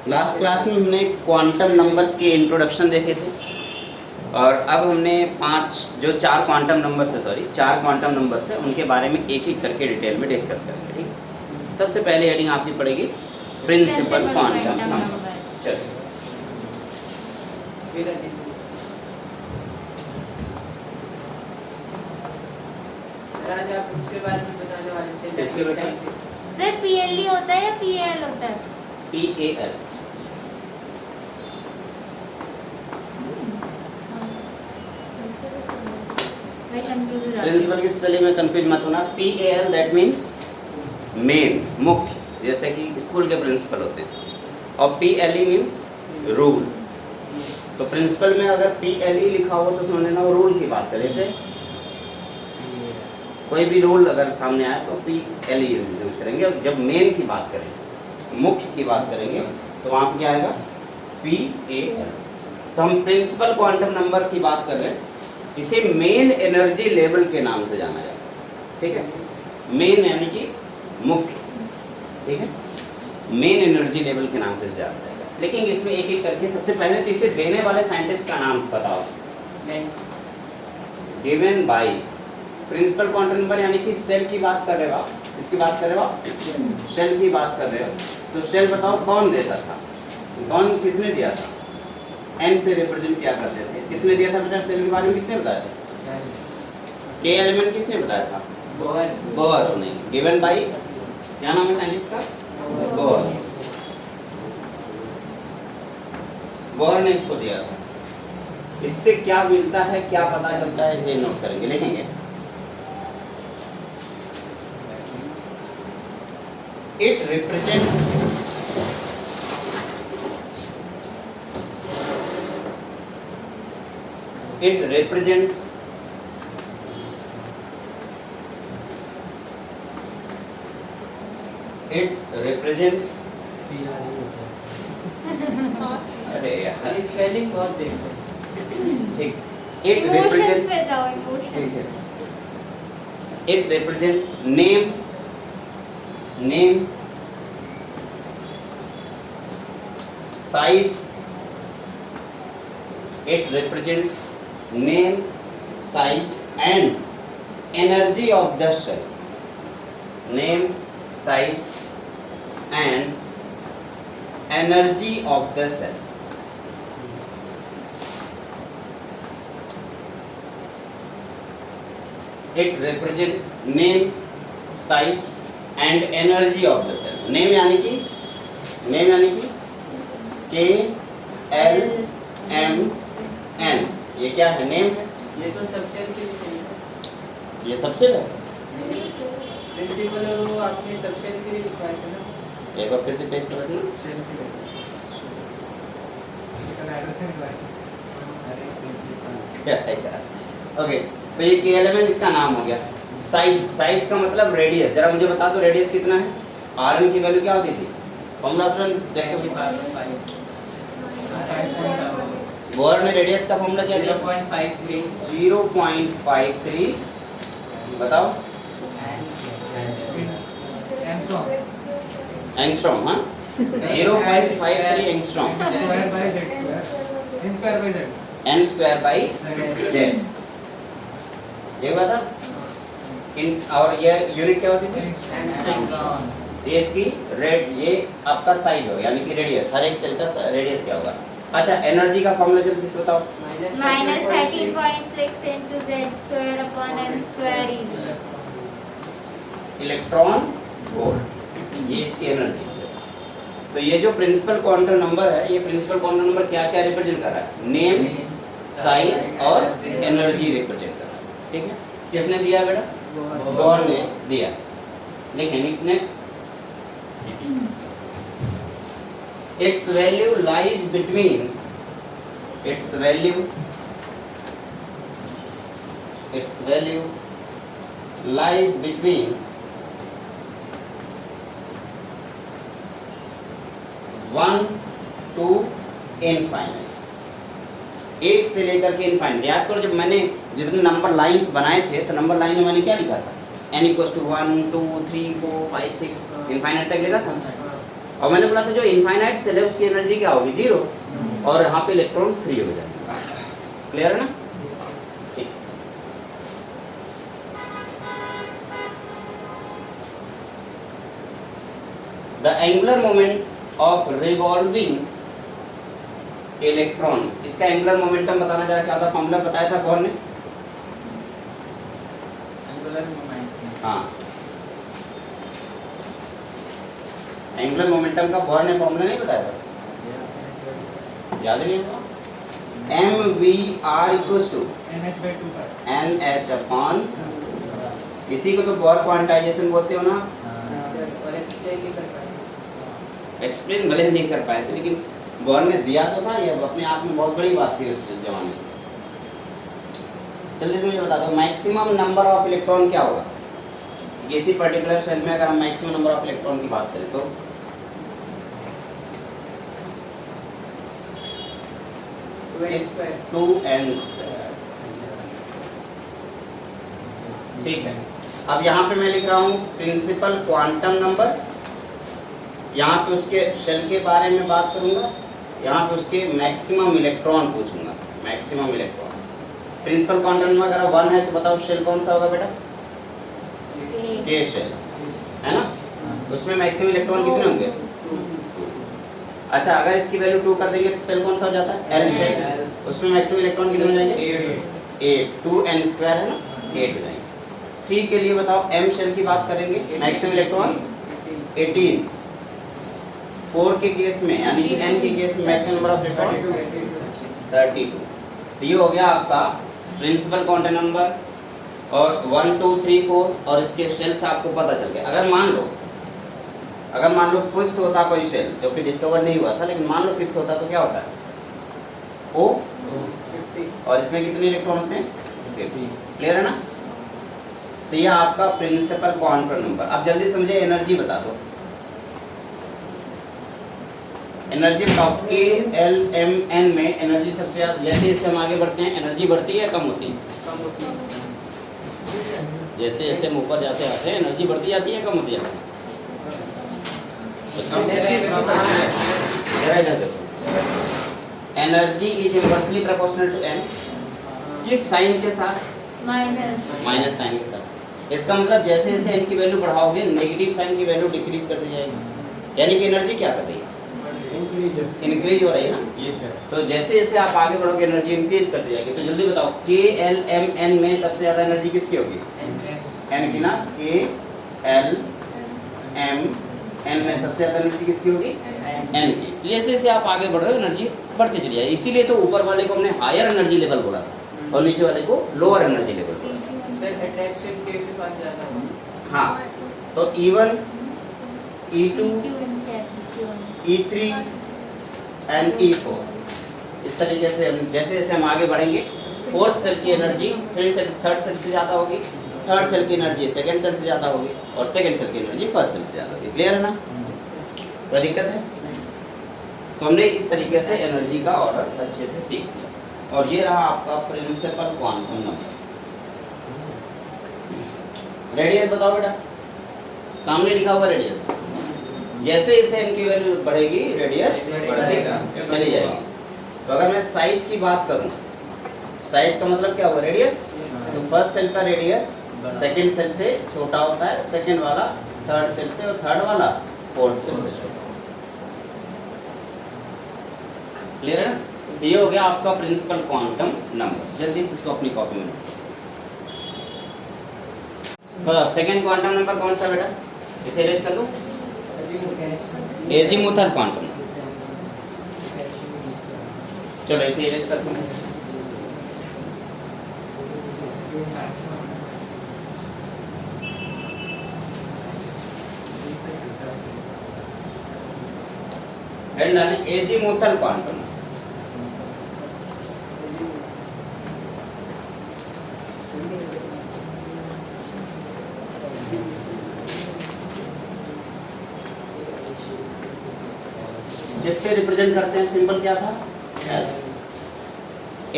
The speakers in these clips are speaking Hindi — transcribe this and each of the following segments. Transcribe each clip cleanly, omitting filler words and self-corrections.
लास्ट क्लास में हमने क्वांटम नंबर्स के इंट्रोडक्शन देखे थे और अब हमने चार क्वांटम नंबर्स है उनके बारे में एक एक करके डिटेल में डिस्कस करेंगे। ठीक, सबसे पहले हेडिंग आपकी पड़ेगी प्रिंसिपल क्वांटम नंबर। चलिए आज आप उसके बारे में बताने वाले थे। इसके बेटा सर पीएलई होता है या पीएल होता है? PAL प्रिंसिपल की स्पेलिंग में कंफ्यूज मत होना। PAL दैट मीन्स मेन, मुख्य, जैसे कि स्कूल के प्रिंसिपल होते हैं, और PLE मीन्स रूल। तो प्रिंसिपल में अगर PLE लिखा हो तो समझ लेना वो रूल की बात करे। जैसे कोई भी रूल अगर सामने आए तो PLE यूज करेंगे, और जब मेन की बात करेंगे, मुख्य की बात करेंगे, तो वहाँ पर क्या आएगा? PAL। तो हम प्रिंसिपल क्वांटम नंबर की बात कर रहे हैं, इसे मेन एनर्जी लेवल के नाम से जाना जाता है। ठीक है, मेन यानी कि मुख्य, ठीक है, मेन एनर्जी लेवल के नाम से जाना जाएगा। लेकिन इसमें एक एक करके सबसे पहले तो इसे देने वाले साइंटिस्ट का नाम बताओ। Given by principal quantum number, यानी कि सेल की बात कर रहे हो आप, इसकी बात कर रहे हो आप, सेल की बात कर रहे हो, तो सेल बताओ कौन देता था, कौन किसने दिया था? एन से रिप्रेजेंट किया करते थे। किसने दिया था बेटा सेल के बारे में? किसने बताया था? के एलिमेंट किसने बताया था? बोहर ने। गिवन बाय क्या नाम है साइंटिस्ट का? बोहर ने इसको दिया था। इससे क्या मिलता है, क्या पता चलता है, इसे नोट करेंगे, लिखेंगे। इट रिप्रेजेंट्स It represents अरे यार स्पेलिंग बहुत देखते हैं। ठीक, it represents it represents name, size. It represents name, size and energy of the cell. Name, size and energy of the cell. It represents name, size and energy of the cell. Name यानी कि KLMN, ये क्या है? नेम है। ये तो सबसे ये सबसे है। प्रिंसिपल और वो आपने सबसे के लिए लिखवाया था ना। एक बार फिर से पेज पर ओके, तो ये KLMN इसका नाम हो गया। साइज का मतलब रेडियस। जरा मुझे बता दो रेडियस कितना है? Rn की वैल्यू क्या होती थी? फॉर्मूला देख के बोहर ने रेडियस का फॉर्मूला क्या दिया? 0.53 बताओ। एंगस्ट्रॉम। हाँ, 0.53 angstrom n square by z। ये बता इन, और ये यूनिट क्या होती थी? ये इसकी ये आपका साइज हो, यानी कि रेडियस। हर एक सेल का रेडियस क्या होगा? अच्छा, एनर्जी का फॉर्मूला जल्दी से बताओ। -13.6 into z² upon n² electron volt, ये इसकी एनर्जी है। तो ये जो प्रिंसिपल क्वांटम नंबर है, ये प्रिंसिपल क्वांटम नंबर क्या क्या रिप्रेजेंट कर रहा है? नेम, साइज और एनर्जी रिप्रेजेंट कर रहा है। ठीक है, किसने दिया बेटा? बोहर ने दिया। लिखें next. Its value lies between its value lies between 1 to infinite। एक से लेकर के इनफाइनाइट। याद करो, जब मैंने जितने नंबर लाइंस बनाए थे तो नंबर लाइन में मैंने क्या लिखा था? n = 1 2 3 4 5 6 इनफाइनाइट तक लिखा था। और मैंने बोला था जो इनफाइनाइट सेल है उसकी एनर्जी क्या होगी, 0, और यहाँ पे इलेक्ट्रॉन फ्री हो जाएगा। क्लियर है ना? ठीक। The angular moment of revolving electron, इसका एंगुलर मोमेंटम बताना जरा, क्या था फॉर्मूला बताया था कौन ने? Angular momentum. हाँ, एंगुलर मोमेंटम का बोर ने फॉर्मूला नहीं बताया था, याद नहीं होगा? mvr equals to NH/2 NH upon, इसी को तो बोर क्वांटाइजेशन बोलते हो ना। और एक्सप्लेन नहीं कर पाए। एक्सप्लेन भले ही नहीं कर पाए थे, लेकिन बोर ने दिया तो था, ये अपने आप में बहुत बड़ी बात थी उस जमाने में। जल्दी से मुझे बता दो, मैक्सिमम नंबर ऑफ इलेक्ट्रॉन क्या होगा किसी पर्टिकुलर सेल में, अगर हम मैक्सिमम नंबर ऑफ इलेक्ट्रॉन की बात करें तो? 2n²। ठीक है, अब यहाँ पे मैं लिख रहा हूँ प्रिंसिपल क्वांटम नंबर, यहाँ पे उसके शेल के बारे में बात करूँगा, यहाँ पे उसके मैक्सिमम इलेक्ट्रॉन पूछूंगा, maximum electron. Principal quantum number अगर 1 है तो बताओ शेल कौन सा होगा बेटा? के शेल है ना, उसमें मैक्सिमम इलेक्ट्रॉन कितने होंगे? 2। अच्छा, अगर इसकी वैल्यू 2 कर देंगे तो सेल कौन सा हो जाता है? एल शेल, उसमें मैक्सिमम इलेक्ट्रॉन कितने हो जाएंगे? 8। 2n² है ना, 8 हो जाएंगे। 3 के लिए बताओ, m शेल की बात करेंगे, मैक्सिमम इलेक्ट्रॉन 18। 4 के केस में, यानी कि n के केस में मैक्सिमम नंबर ऑफ इलेक्ट्रॉन 32। तो ये हो गया आपका प्रिंसिपल क्वांटम नंबर, और 1 2 3 4 और इसके शेल से आपको पता चल गया। अगर मान लो 5th होता कोई शेल जो कि डिस्कवर नहीं हुआ था, लेकिन मान लो 5th होता तो क्या होता है? O, और इसमें कितने इलेक्ट्रॉन होते हैं? 50। क्लियर है ना? तो ये आपका प्रिंसिपल क्वांटम नंबर। अब जल्दी समझे, एनर्जी बता दो। एनर्जी बताओ, के एल एम एन में एनर्जी सबसे ज्यादा, जैसे जैसे हम आगे बढ़ते हैं एनर्जी बढ़ती है या कम होती है? कम होती है। जैसे जैसे हम ऊपर जाते आते हैं एनर्जी बढ़ती जाती है, कम होती जाती है? जरा इधर देखो, energy is inversely proportional to n, किस साइन के साथ? माइनस साइन के साथ। इसका मतलब जैसे जैसे एन की वैल्यू बढ़ाओगे नेगेटिव साइन की वैल्यू डिक्रीज करती जाएगी, यानी कि एनर्जी क्या कर रही है? इंक्रीज हो रही है ना। तो जैसे जैसे आप आगे बढ़ोगे एनर्जी इंक्रीज करती जाएगी। तो जल्दी बताओ, के एल एम एन में सबसे ज्यादा एनर्जी किसकी होगी? एन की ना। के एल एम एन में सबसे ज्यादा एनर्जी किसकी होगी? एन की। तो जैसे जैसे आप आगे बढ़ रहे हो एनर्जी बढ़ती चली जाएगी। इसीलिए तो ऊपर वाले को हमने हायर एनर्जी लेवल बोला था और नीचे वाले को लोअर एनर्जी लेवल बोला। सर अट्रैक्शन के पास जाना है। हाँ, तो E1 E2 E3 and E4, इस तरीके से हम जैसे जैसे हम आगे बढ़ेंगे, 4th सेल की एनर्जी 3rd सेल से ज़्यादा होगी, 3rd सेल की एनर्जी 2nd सेल से ज़्यादा होगी, और 2nd सेल की एनर्जी 1st सेल से ज़्यादा होगी। क्लियर है ना? कोई दिक्कत है? तो हमने इस तरीके से एनर्जी का ऑर्डर अच्छे से सीख लिया, और ये रहा आपका प्रिंसिपल क्वांटम नंबर। रेडियस बताओ बेटा, सामने लिखा हुआ रेडियस। जैसे जैसे इनकी वैल्यू बढ़ेगी रेडियस बढ़ती चली जाएगी। तो अगर मैं साइज की बात करूं, साइज का मतलब क्या होगा? रेडियस। तो 1st सेल का रेडियस 2nd सेल से छोटा होता है, 2nd वाला 3rd सेल से, और 3rd वाला 4th सेल से छोटा। क्लियर है? तो ये हो गया आपका प्रिंसिपल क्वांटम नंबर। जल्दी से इसको अपनी कॉपी में। तो 2nd क्वांटम नंबर कौन सा बेटा? इसे रेज कर लो, एजीमुथल क्वांटम। चलो इसे इरेज करते हैं। हेड डालें एजीमुथल क्वांटम। जिससे रिप्रेजेंट करते हैं, सिंबल क्या था? L.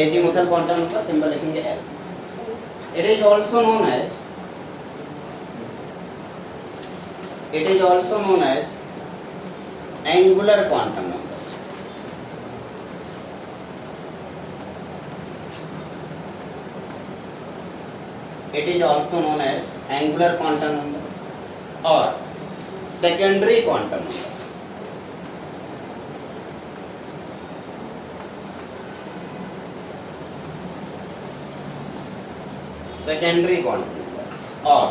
Azimuthal quantum number symbol लिखेंगे L. It is also known as angular quantum number. It is also known as angular quantum number और secondary quantum number. Secondary quantum number, और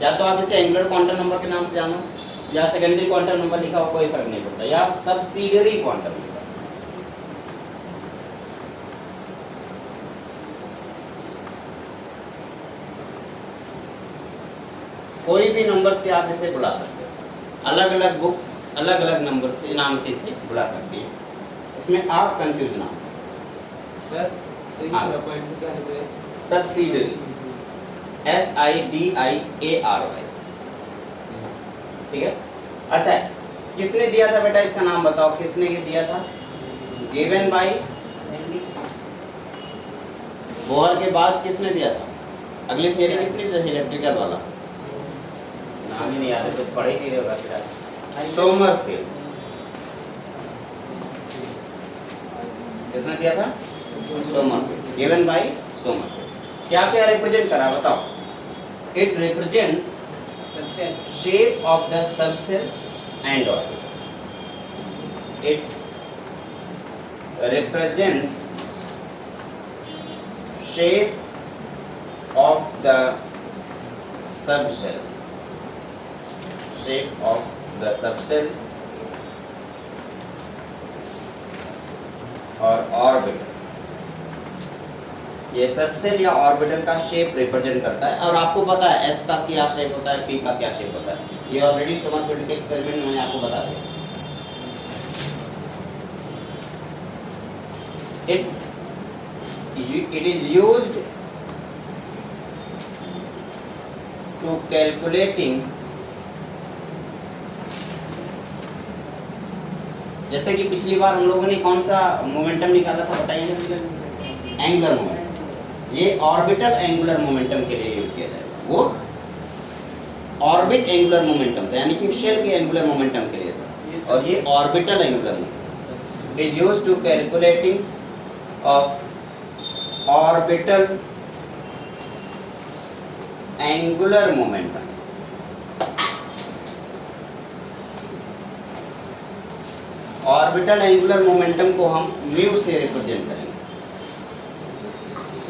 या तो आप इसे एंगुलर क्वांटम नंबर के नाम से जानो या सेकेंडरी क्वांटम नंबर लिखा हो कोई फर्क नहीं पड़ता, या सब्सिडियरी क्वांटम नंबर। कोई भी नंबर से आप इसे बुला सकते हो, अलग अलग बुक अलग अलग नंबर से नाम से इसे बुला सकती है, उसमें आप कंफ्यूज ना हो। सर तो ये हाँ। पॉइंट क्या लिख रहे हैं? सब्सिडियरी, SIDIARY, ठीक है। अच्छा, किसने दिया था बेटा, इसका नाम बताओ, किसने ये दिया था? गिवन बाय बोहर के बाद किसने दिया था? अगली थियरी किसने दिया था? इलेक्ट्रिकल वाला नाम ही नहीं याद है तो पढ़े ही होगा फिर। सोमरफेल्ड। किसने दिया था? Sommerfeld, given by Sommerfeld. क्या क्या रिप्रेजेंट करा बताओ? इट रिप्रेजेंट्स सबसे shape of the subcell and orbital. It represent shape of the subcell, shape of the subcell और ऑर्बिटल। ये सबसेल या ऑर्बिटल का शेप रिप्रेजेंट करता है, और आपको पता है एस का क्या शेप होता है, पी का क्या शेप होता है, ये ऑलरेडी सोमरफेल्ड के एक्सपेरिमेंट में मैंने आपको बता दिया। It is used to calculating, जैसे कि पिछली बार हम लोगों ने कौन सा मोमेंटम निकाला था बताइए? Angular momentum. ये ऑर्बिटल एंगुलर मोमेंटम के लिए यूज किया जाएगा। वो ऑर्बिट एंगुलर मोमेंटम था, यानी कि शेल के एंगुलर मोमेंटम के लिए था, और ये orbital angular momentum. It is used to calculating of orbital angular momentum. Orbital angular momentum को हम म्यू से रिप्रेजेंट करेंगे,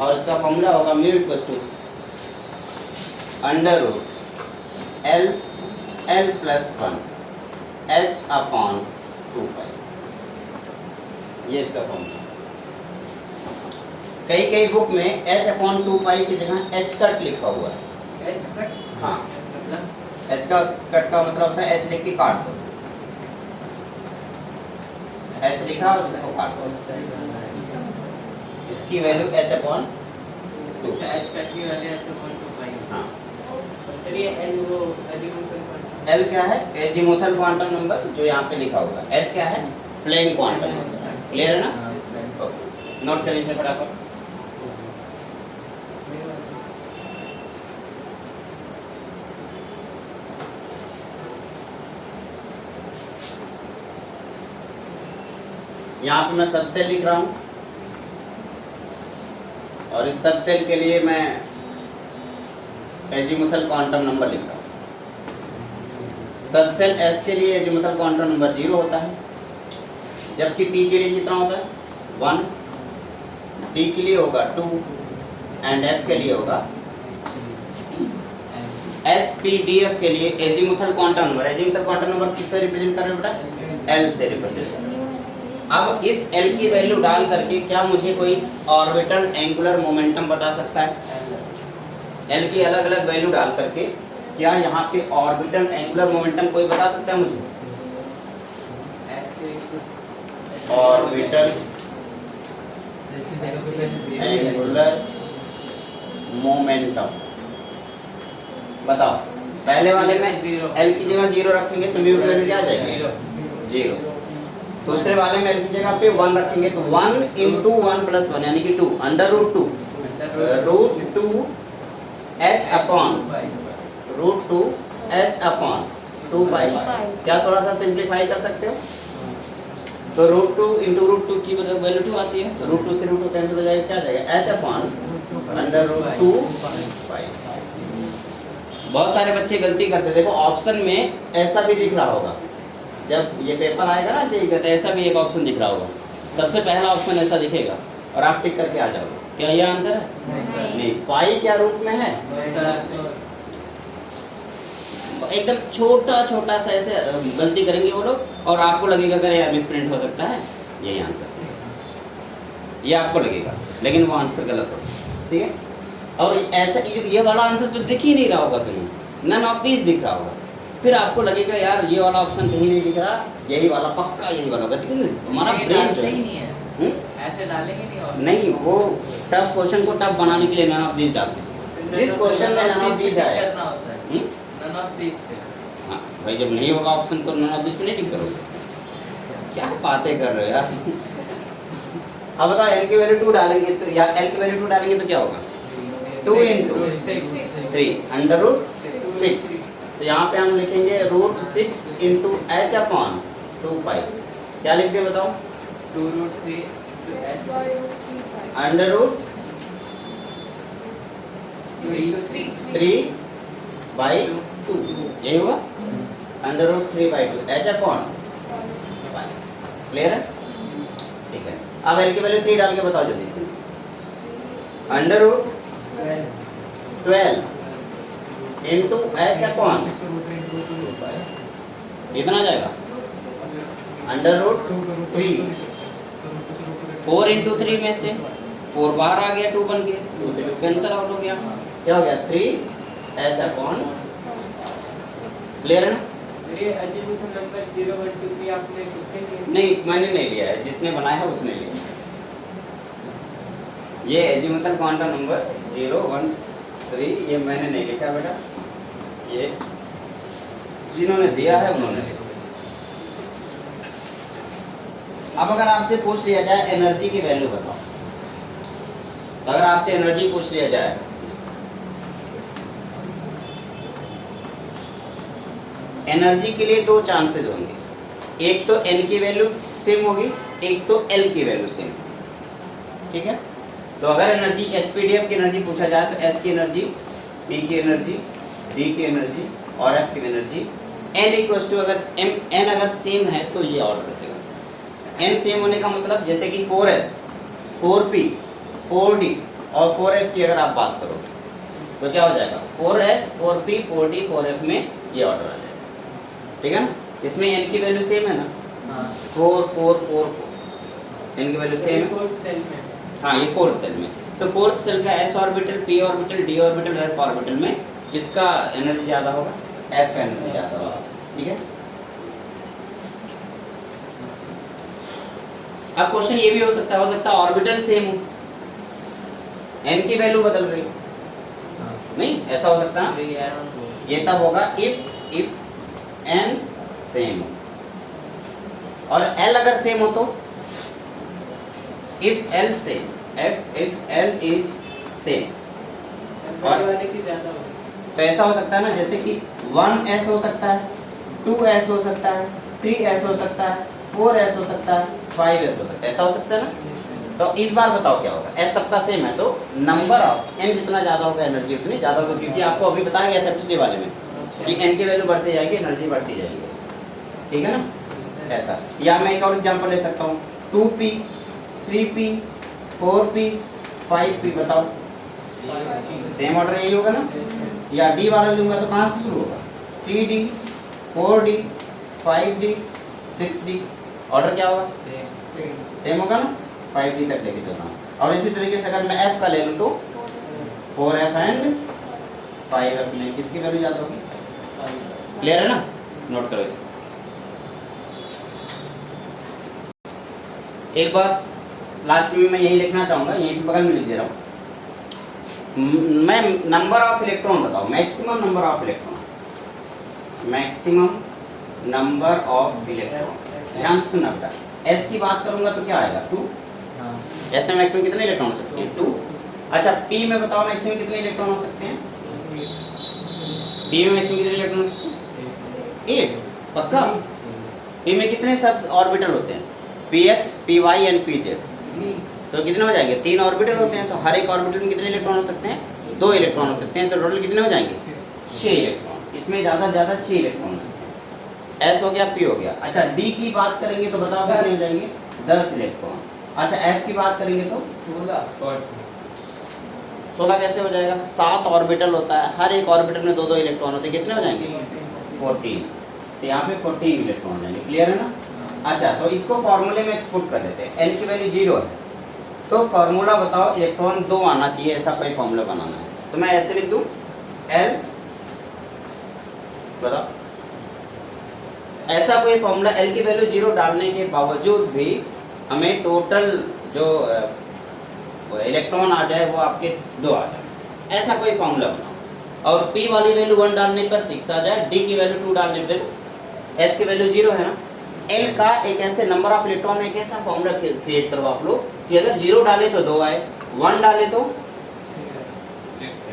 और इसका फॉर्मूला होगा mu equals to under root L plus 1 H upon 2 ये इसका फॉर्मूला। कई बुक में H अपॉन 2 की जगह H कट लिखा हुआ है। एच कट हाँ, मतलब H का कट का मतलब होता है H लिख के काट दो, H लिखा और इसको काट दो, इसकी वैल्यू H अपॉन 2। अच्छा एच कट की वैल्यू एच अपॉन 2 हाँ, फिर ये एल वो एलिमेंटल क्वांटम L क्या है? एजीमुथल क्वांटम नंबर जो यहाँ पे लिखा हुआ है। H क्या है? Plane quantum number. क्लियर है ना? ओके, नोट करिए इसे फटाफट। यहाँ पे मैं सबसेल लिख रहा हूँ, और इस सबसेल के लिए मैं एजीमुथल क्वांटम नंबर लिख रहा हूँ। सबसेल S के लिए एजीमुथल क्वांटम नंबर 0 होता है, जबकि P के लिए कितना होता है? 1, D के लिए होगा 2 एंड F के लिए होगा SPDF के लिए एजीमुथल क्वांटम नंबर किससे रिप्रेजेंट कर रहे हो बेटा? L से रिप्रेजेंट। अब इस L की वैल्यू डाल करके क्या मुझे कोई ऑर्बिटल एंगुलर मोमेंटम बता सकता है? L की अलग अलग वैल्यू डाल करके क्या यहाँ पे ऑर्बिटल एंगुलर मोमेंटम कोई बता सकता है मुझे? एस के ऑर्बिटल एंगुलर मोमेंटम बताओ। पहले वाले में L की जगह 0 रखेंगे तो म्यू की वैल्यू क्या आ जाएगी? 0। दूसरे वाले में L की जगह पे 1 रखेंगे तो 1 इंटू 1 प्लस 1 यानी कि 2 under root 2 H upon root 2 H upon 2 pi. क्या थोड़ा सा सिंप्लीफाई कर सकते हो? तो √2 इंटू √2 की वैल्यू 2 आती है, तो √2 से √2 कैंसिल हो जाएगा, क्या आ जाएगा h/√2 पाई। बहुत सारे बच्चे गलती करते हैं, देखो ऑप्शन में ऐसा भी दिख रहा होगा, जब ये पेपर आएगा ना जेईई का, तो ऐसा भी एक ऑप्शन दिख रहा होगा, सबसे पहला ऑप्शन ऐसा दिखेगा और आप टिक करके आ जाओगे। क्या ये आंसर है? नहीं, पाई क्या रूप में है? एकदम छोटा छोटा सा ऐसे गलती करेंगे वो लोग और आपको लगेगा कि यार मिसप्रिंट हो सकता है, यही आंसर सही है, ये आपको लगेगा, लेकिन वो आंसर गलत होगा। ठीक है, और ऐसा ये वाला आंसर तो दिख ही नहीं रहा होगा कहीं, नन ऑफ दीज दिख रहा होगा, फिर आपको लगेगा यार ये वाला ऑप्शन कहीं नहीं दिख रहा, यही वाला पक्का यही वाला होगा। देखिए हमारा ब्रेन जो है ऐसे डालेंगे नहीं और नहीं, वो टफ क्वेश्चन को टफ बनाने के लिए नन ऑफ दीज डालते हैं। जिस क्वेश्चन में नन ऑफ दीज आए, करना होता है नन ऑफ दीज पे। हाँ भाई, जब नहीं होगा ऑप्शन तो नन ऑफ दीज पे नहीं टिक करोगे, क्या बातें कर रहे हो यार। अब बताओ एल की वैल्यू 2 डालेंगे तो, या एल की वैल्यू 2 डालेंगे तो क्या होगा? 2 इंटू 3 √6। तो यहाँ पे हम लिखेंगे √6 इंटू h/2 पाई। क्या लिख दे बताओ? 2√3 √3/2 यही होगा, √3/2 h/2। क्लियर है? ठीक है, अब एल की वैल्यू 3 डाल के बताओ जल्दी से। √12 इंटू h/2 कितना आ जाएगा? √3। 4 इंटू 3 में से 4 बाहर आ गया, 2 बन गया, 2 से 2 कैंसिल आउट हो गया, क्या हो गया? 3h/। क्लियर है ना? ये अजीबुल नंबर 0 1 2 3 आपने खुद से लिया? नहीं, मैंने नहीं लिया है, जिसने बनाया है उसने लिया। ये एजीमुथल क्वांटम नंबर 0 1 3 ये मैंने नहीं लिखा बेटा, ये जिन्होंने दिया है उन्होंने लिखा। अब अगर आपसे पूछ लिया जाए एनर्जी की वैल्यू बताओ, अगर आपसे एनर्जी पूछ लिया जाए, एनर्जी के लिए 2 चांसेस होंगे, एक तो एन की वैल्यू सेम होगी, एक तो एल की वैल्यू सेम। ठीक है, तो अगर एनर्जी एसपीडीएफ की एनर्जी पूछा जाए तो एस की एनर्जी, पी की एनर्जी, डी की एनर्जी और एफ की एनर्जी, एन इक्वल टू अगर एन अगर सेम है तो ये ऑर्डर रखेगा। एन सेम होने का मतलब जैसे कि 4s 4p 4d और 4f की अगर आप बात करो तो क्या हो जाएगा? 4s 4p 4d 4f में ये ऑर्डर आ जाएगा। ठीक है ना, इसमें एन की वैल्यू सेम है ना, 4 4 4 4 एन की वैल्यू सेम है। फोर्थ सेल में, हाँ ये फोर्थ सेल में, तो फोर्थ सेल का s orbital, p orbital, d orbital, f orbital में किसका एनर्जी ज़्यादा होगा? f का एनर्जी ज़्यादा होगा। ठीक है, अब क्वेश्चन ये भी हो सकता है ऑर्बिटल सेम हो, n की वैल्यू बदल रही, नहीं ऐसा हो सकता ना, ये तब होगा इफ n सेम हो, और l अगर सेम हो तो if l same, if l is same, और वाले की ज्यादा होगी। तो ऐसा हो सकता है ना, जैसे कि 1s हो सकता है, 2s हो सकता है, 3s हो सकता है, 4s हो सकता है, 5s हो सकता है, ऐसा हो सकता है ना। तो इस बार बताओ क्या होगा? s सबका सेम है तो नंबर ऑफ n जितना ज़्यादा होगा एनर्जी उतनी ज़्यादा होगी, क्योंकि आपको अभी बताया गया था पिछले वाले में कि n की वैल्यू बढ़ती जाएगी, एनर्जी बढ़ती जाएगी। ठीक है ना, ऐसा। या मैं एक और एग्जांपल ले सकता हूँ, 2p 3p 4p 5p, बताओ सेम ऑर्डर यही होगा ना। या d वाला लूँगा तो कहाँ से शुरू होगा? 3d 4d 5d 6d, order क्या होगा? सेम होगा ना, 5d तक लेके चल रहा हूँ। और इसी तरीके से अगर मैं f का ले लूँ तो 4f एंड 5f लें, किसकी वैल्यू ज़्यादा होगी? क्लियर है ना, नोट करो इसे। एक बात लास्ट में मैं यही लिखना चाहूँगा, यहीं पे बगल में लिख दे रहा हूँ, मैं नंबर ऑफ इलेक्ट्रॉन बताओ, maximum number of electron, maximum number of electron, ध्यान से सुनना बेटा। एस की बात करूंगा तो क्या आएगा? 2। एस में मैक्सिमम कितने इलेक्ट्रॉन हो सकते हैं? 2। अच्छा पी में बताओ मैक्सिमम कितने इलेक्ट्रॉन हो सकते हैं? पी में मैक्सिमम कितने इलेक्ट्रॉन हो सकते हैं? 8 पक्का। पी में कितने सब ऑर्बिटल होते हैं? px, py and pz। तो कितने हो जाएंगे? 3 ऑर्बिटल होते हैं, तो हर एक ऑर्बिटल में कितने इलेक्ट्रॉन हो सकते हैं? 2 इलेक्ट्रॉन हो सकते हैं, तो टोटल कितने हो जाएंगे? 6 इलेक्ट्रॉन। इसमें ज़्यादा से ज़्यादा 6 इलेक्ट्रॉन हो सकते हैं। S हो गया, P हो गया। अच्छा D की बात करेंगे तो बताओ कितने हो जाएंगे? 10 इलेक्ट्रॉन। अच्छा F की बात करेंगे तो 16 कैसे हो जाएगा? 7 ऑर्बिटल होता है, हर एक ऑर्बिटल में 2-2 इलेक्ट्रॉन होते हैं, कितने हो जाएंगे? 14। तो यहाँ पे 14 इलेक्ट्रॉन जाएंगे। क्लियर है ना? अच्छा, तो इसको फॉर्मूले में पुट कर देते हैं। L की वैल्यू 0 है, तो फॉर्मूला बताओ इलेक्ट्रॉन 2 आना चाहिए, ऐसा कोई फॉर्मूला बनाना है। तो मैं ऐसे लिख दूं L, बताओ ऐसा कोई फॉर्मूला। L की वैल्यू 0 डालने के बावजूद भी हमें टोटल जो इलेक्ट्रॉन आ जाए वो आपके 2 आ जाए, ऐसा कोई फॉर्मूला बनाओ। और P वाली वैल्यू 1 डालने पर 6 आ जाए, D की वैल्यू 2 डालने पर, S की वैल्यू 0 है ना। L का एक ऐसे नंबर ऑफ इलेक्ट्रॉन में एक ऐसा फॉर्मूला क्रिएट करो आप लोग कि अगर 0 डाले तो 2 आए, 1 डाले तो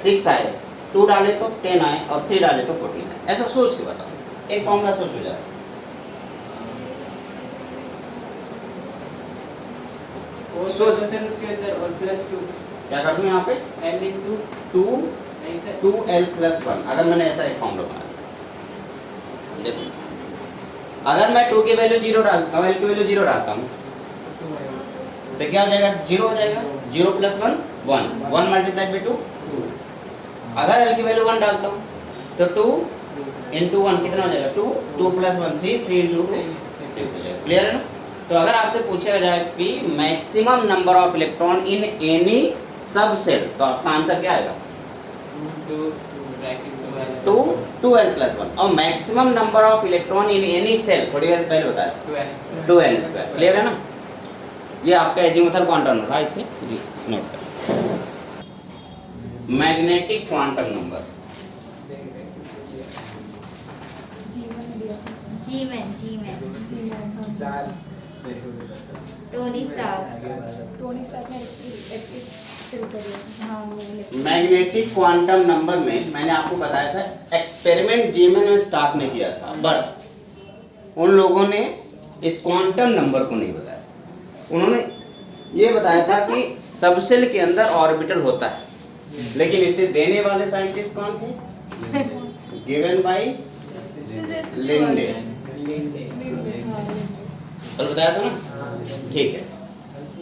6 आए, 2 डाले तो 10 आए और 3 डाले तो 14 आए। ऐसा सोच के बताओ, एक फॉर्मूला सोच हो जाए। सोच उसके अंदर और +2 क्या कर दूं यहाँ पे? L into 2 नहीं सर 2l+1। अगर मैंने ऐसा एक फॉर्मूला बनाया, देखो अगर मैं 2 की वैल्यू 0 डालता हूँ, L की वैल्यू 0 डालता हूँ, तो क्या हो जाएगा? 0 हो जाएगा। 0 + 1 1, 1 × 2। अगर L की वैल्यू 1 डालता हूँ तो 2 × 1 कितना हो जाएगा? 2, 2 + 1 3, 3 × 2 6 हो जाएगा। क्लियर है ना? तो अगर आपसे पूछा जाए कि maximum number of electron in any subshell, तो आपका आंसर क्या आएगा? 2 2l+1। और maximum number of electron in any shell थोड़ी देर पहले बताया 2n²। क्लियर है ना? ये आपका एजीमुथल क्वांटम नंबर है, इसे नोट कर। Magnetic quantum number Tony star. Magnetic quantum number में मैंने आपको बताया था, एक्सपेरिमेंट जीएमएन में स्टार्क ने किया था, बट उन लोगों ने इस क्वांटम नंबर को नहीं बताया। उन्होंने ये बताया था कि सबसेल के अंदर ऑर्बिटल होता है, लेकिन इसे देने वाले साइंटिस्ट कौन थे? Given by Linde. तो बताया था ना? ठीक है,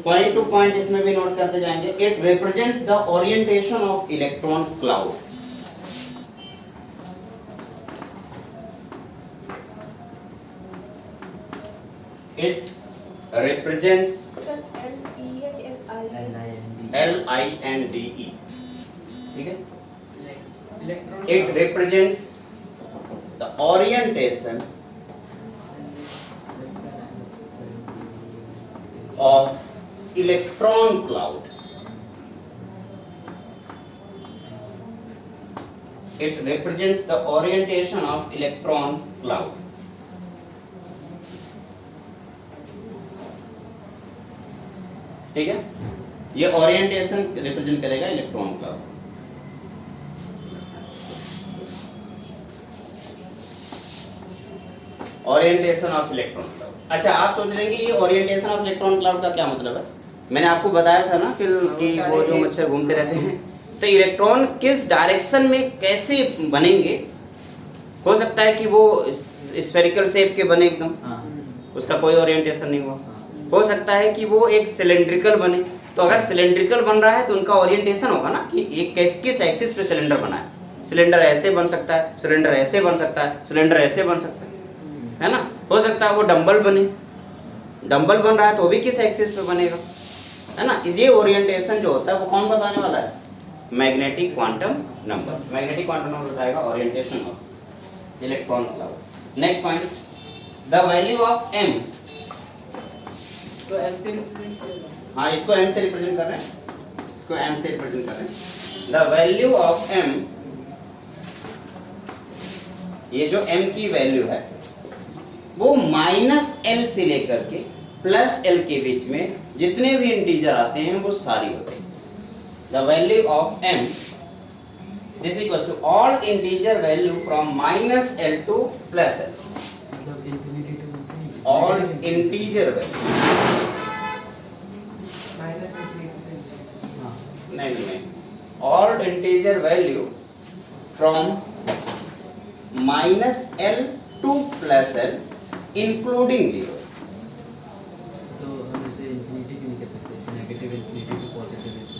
पॉइंट टू पॉइंट इसमें भी नोट करते जाएंगे। It represents the orientation of electron cloud. It represents LINDE, ठीक है। It represents the orientation of electron cloud. It represents the orientation of electron cloud. ठीक है, ये ओरिएंटेशन रिप्रेजेंट करेगा electron cloud. Orientation of electron cloud. अच्छा, आप सोच रहे हैं कि ये ओरिएंटेशन ऑफ इलेक्ट्रॉन क्लाउड का क्या मतलब है? मैंने आपको बताया था ना कि वो जो मच्छर घूमते रहते हैं, तो इलेक्ट्रॉन किस डायरेक्शन में कैसे बनेंगे। हो सकता है कि वो स्फेरिकल शेप के बने एकदम, उसका कोई ओरिएंटेशन नहीं हुआ। हो सकता है कि वो एक सिलेंड्रिकल बने, तो अगर सिलेंड्रिकल बन रहा है तो उनका ओरिएंटेशन होगा ना कि एक किस एक्सिस पे सिलेंडर बना है। सिलेंडर ऐसे बन सकता है, सिलेंडर ऐसे बन सकता है, सिलेंडर ऐसे बन सकता है ना। हो सकता है वो डंबल बने, डंबल बन रहा है तो वो भी किस एक्सिस पे बनेगा, है ना। ये ओरिएंटेशन जो होता है वो कौन बताने वाला है? Magnetic quantum number. Magnetic quantum number बताएगा orientation of electron cloud. Next point, the value of m। तो M से रिप्रेजेंट करेगा। हाँ, इसको m से रिप्रेजेंट कर रहे हैं, इसको m से रिप्रेजेंट कर रहे हैं। द वैल्यू ऑफ m, ये जो m की वैल्यू है वो -l से लेकर के +l के बीच में जितने भी इंटीजर आते हैं वो सारी होते हैं। The value of m this equals to all integer value from minus L to plus L, मतलब infinity to all integer value, minus infinity से नहीं, all integer value from minus L to plus L including zero. तो हम इसे इन्फिनिटी क्यों नहीं कह सकते, negative infinity to positive infinity?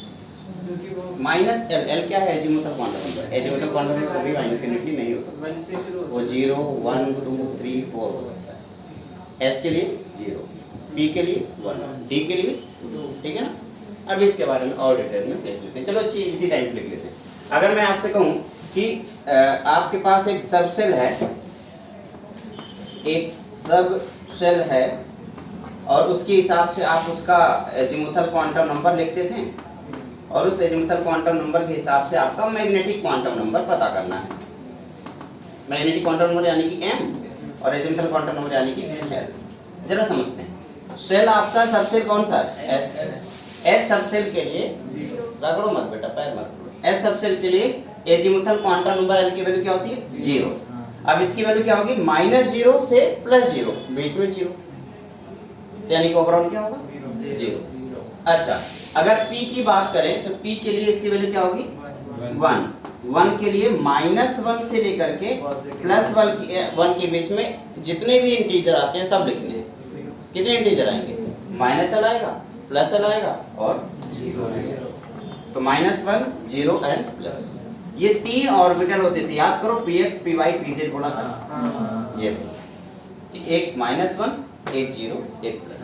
क्योंकि वो माइनस एल, एल क्या है? Azimuthal quantum number, azimuthal quantum number कभी इन्फिनिटी नहीं हो सकता, 1 से शुरू वो 0 1 2 3 4 हो सकता है। एस के लिए 0, पी के लिए 1, डी के लिए 2, ठीक है ना। अब इसके बारे में और डिटेल में देख लेते हैं। चलो अच्छी इसी टाइप लिख लेते हैं। अगर मैं आपसे कहूँ कि आपके पास एक सब सेल है, एक सब सेल है और उसके हिसाब से आप उसका एजीमुथल क्वांटम नंबर लिखते थे और उस एजीमुथल क्वांटम नंबर के हिसाब से आपका मैग्नेटिक क्वांटम नंबर पता करना है। मैग्नेटिक क्वांटम नंबर यानी कि m और एजीमुथल क्वांटम नंबर यानी कि l। जरा समझते हैं। सेल आपका सबसेल कौन सा है? s सबसेल के लिए रगड़ो मत बेटा, पैर मत। s सबसेल के लिए एजीमुथल क्वांटम नंबर l की वैल्यू क्या होती है? 0। अब इसकी वैल्यू क्या होगी? -0 से +0, बीच में 0, यानी कि ओवरऑल क्या होगा? 0। अच्छा, अगर p की बात करें तो p के लिए इसकी वैल्यू क्या होगी? 1 के लिए -1 से लेकर के +1 के बीच में जितने भी इंटीजर आते हैं सब लिखने हैं। कितने इंटीजर आएंगे? -l आएगा, +l आएगा और 0 आएगा। तो -1 0 एंड प्लस, ये 3 ऑर्बिटल होते थे, याद करो, px py pz बोला था ये, एक -1 एक 0 एक प्लस।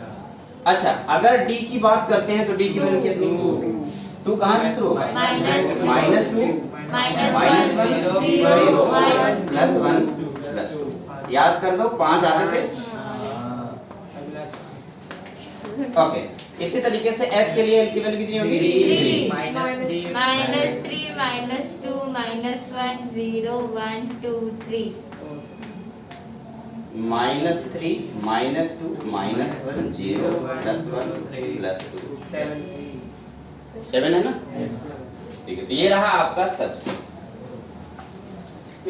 अच्छा, अगर d की बात करते हैं तो d की वैल्यू कितनी? 2 कहाँ से शुरू होगा? -2 -1 0 +1 +2, याद कर दो, 5 आते थे। ओके, इसी तरीके से f के लिए l की वैल्यू कितनी होगी? 3 -3 -3 -2 -1 0 1 2 3 -3 -2 -1 0 +1 +2 7 है ना? ठीक है, तो ये रहा आपका सबसेल।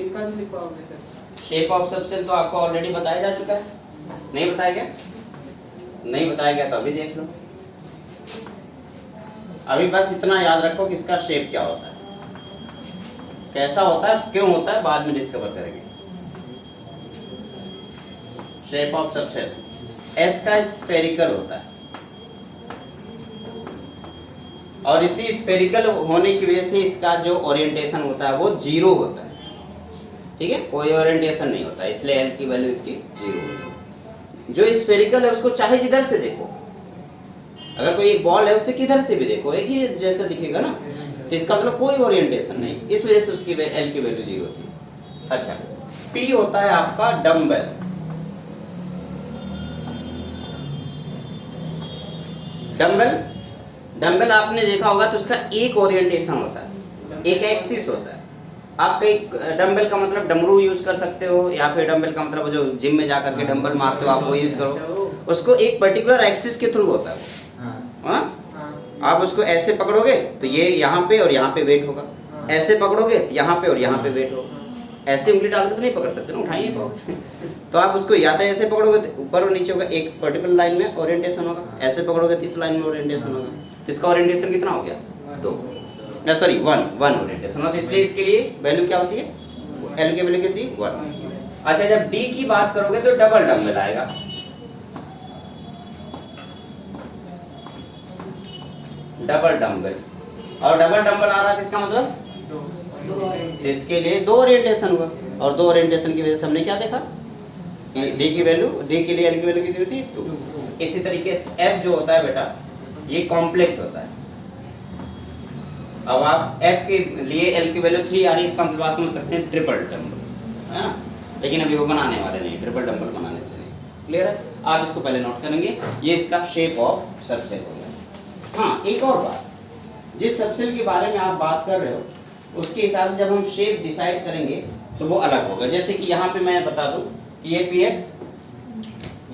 इनका भी लिखवाओगे सर? शेप ऑफ सबसेल तो आपको ऑलरेडी बताया जा चुका है, नहीं बताया गया? नहीं बताया गया तो अभी देख लो। अभी बस इतना याद रखो कि इसका शेप क्या होता है, कैसा होता है, क्यों होता है, बाद में डिस्कवर करेंगे। शेप ऑफ सबसेल एस का स्फेरिकल होता है और इसी स्फेरिकल होने की वजह से इसका जो ओरिएंटेशन होता है वो 0 होता है, ठीक है, कोई ओरिएंटेशन नहीं होता, इसलिए एल की वैल्यू इसकी 0 होती है। जो स्फेरिकल है उसको चाहे जिधर से देखो, अगर कोई एक बॉल है उसे किधर से भी देखो एक ही जैसा दिखेगा ना, तो इसका मतलब कोई ओरिएंटेशन नहीं, इस वजह से उसकी एल की वैल्यू 0 थी। अच्छा, पी होता है आपका डम्बल। डम्बल आपने देखा होगा तो उसका एक ओरिएंटेशन होता है, एक एक्सिस होता है। आप कई डंबल का मतलब डमरू यूज कर सकते हो, या फिर डंबल का मतलब जो जिम में जाकर के डंबल मारते हो आप वो यूज करो। उसको एक पर्टिकुलर एक्सिस के थ्रू होता है वो, हाँ? आप उसको ऐसे पकड़ोगे तो ये यहाँ पे और यहाँ पे वेट होगा, ऐसे पकड़ोगे तो यहाँ पे और यहाँ पे वेट होगा। ऐसे उंगली डाल के तो नहीं पकड़ सकते ना, उठा ही नहीं पाओगे। तो आप उसको या तो ऐसे पकड़ोगे तो ऊपर और नीचे होगा, एक पर्टिकुलर लाइन में ओरिएंटेशन होगा, ऐसे पकड़ोगे तो इस लाइन में ओरिएंटेशन होगा। तो इसका ओरिएंटेशन कितना हो गया? 2, सॉरी 1 ओरिएंटेशन होता है, इसलिए इसके लिए वैल्यू क्या होती है? एल की वैल्यू कितनी? 1। अच्छा, जब डी की बात करोगे तो डबल डंबल आएगा। डबल डंबल, और डबल डंबल आ रहा है इसका मतलब इसके लिए 2 ओरिएंटेशन हुआ, और 2 ओरिएंटेशन की वजह से हमने क्या देखा? डी की वैल्यू, डी के लिए एल की वैल्यू कितनी होती है? 2। इसी तरीके से एफ जो होता है बेटा ये कॉम्प्लेक्स होता है। अब आप एफ के लिए एल की वैल्यू 3 आ रही है, इसका मतलब आप समझ सकते हैं ट्रिपल डंबल, है ना? लेकिन अभी वो बनाने वाले नहीं, ट्रिपल डंबल बनाने वाले नहीं। क्लियर है? आप इसको पहले नोट करेंगे, ये इसका शेप ऑफ सबसेल हो गया। हाँ, एक और बात, जिस सबसेल के बारे में आप बात कर रहे हो उसके हिसाब से जब हम शेप डिसाइड करेंगे तो वो अलग होगा। जैसे कि यहाँ पे मैं बता दूं कि ये px,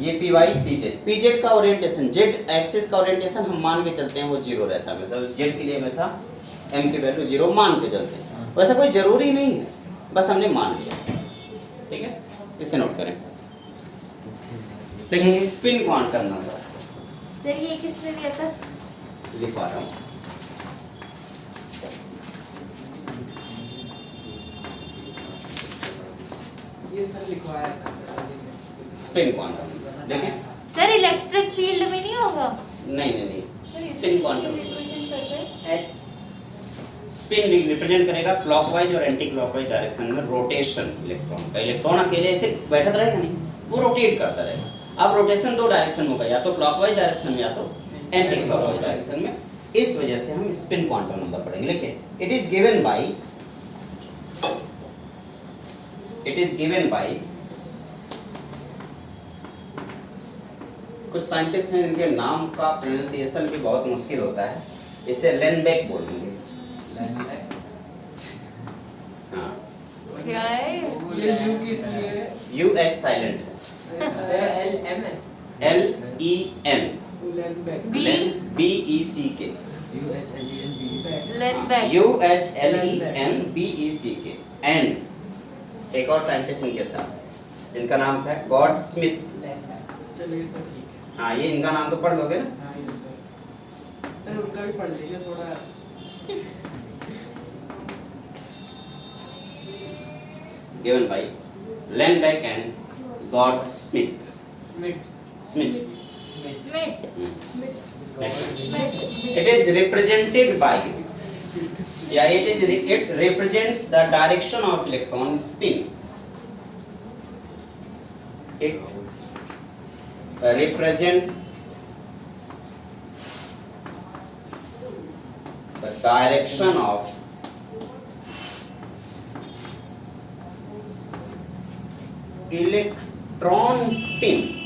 ये py, pz, pz का ओरिएंटेशन, z एक्सिस का ओरिएंटेशन हम मान के चलते हैं वो 0 रहता है हमेशा, उस z के लिए हमेशा m की वैल्यू 0 मान के चलते हैं। वैसा कोई जरूरी नहीं है, बस हमने मान लिया। ठीक है, इसे नोट करें। लेकिन स्पिन क्वांटम नंबर सर ये किसने दिया था? लिखवा रहा हूँ। ये सर लिखवाया था स्पिन क्वांटम देखिए। सर इलेक्ट्रिक फील्ड में नहीं होगा? नहीं, स्पिन क्वांटम रिप्रेजेंट करते हैं एस स्पिन रिप्रेजेंट करेगा क्लॉकवाइज और एंटी क्लॉकवाइज डायरेक्शन में रोटेशन इलेक्ट्रॉन का। इलेक्ट्रॉन अकेले ऐसे बैठा रहेगा नहीं, वो रोटेट करता रहेगा। अब रोटेशन दो डायरेक्शन में होगा, या तो क्लॉकवाइज डायरेक्शन में या तो एंटी क्लॉकवाइज डायरेक्शन में। इस वजह से हम स्पिन क्वांटम नंबर पढ़ेंगे। लिखिए, इट इज गिवन बाय कुछ साइंटिस्ट हैं इनके नाम का प्रोनाउंसिएशन भी बहुत मुश्किल होता है, इसे लेनबेक बोलेंगे। हाँ, क्या है? ये यू किस लिए यू एच साइलेंट है? एल एम है LEN B BECK UHLENBECK UHLENBECK। And एक और साइंटिस्ट इनके साथ, इनका नाम था गॉड स्मिथ। चलिए तो ठीक है। हाँ, ये इनका नाम तो पढ़ लोगे ना। हाँ यस सर। सर उनका भी पढ़ लीजिए थोड़ा। Given by Uhlenbeck and Goudsmit. Smith Smith Smith It is represented by, it represents the direction of electron spin. It represents the direction of electron spin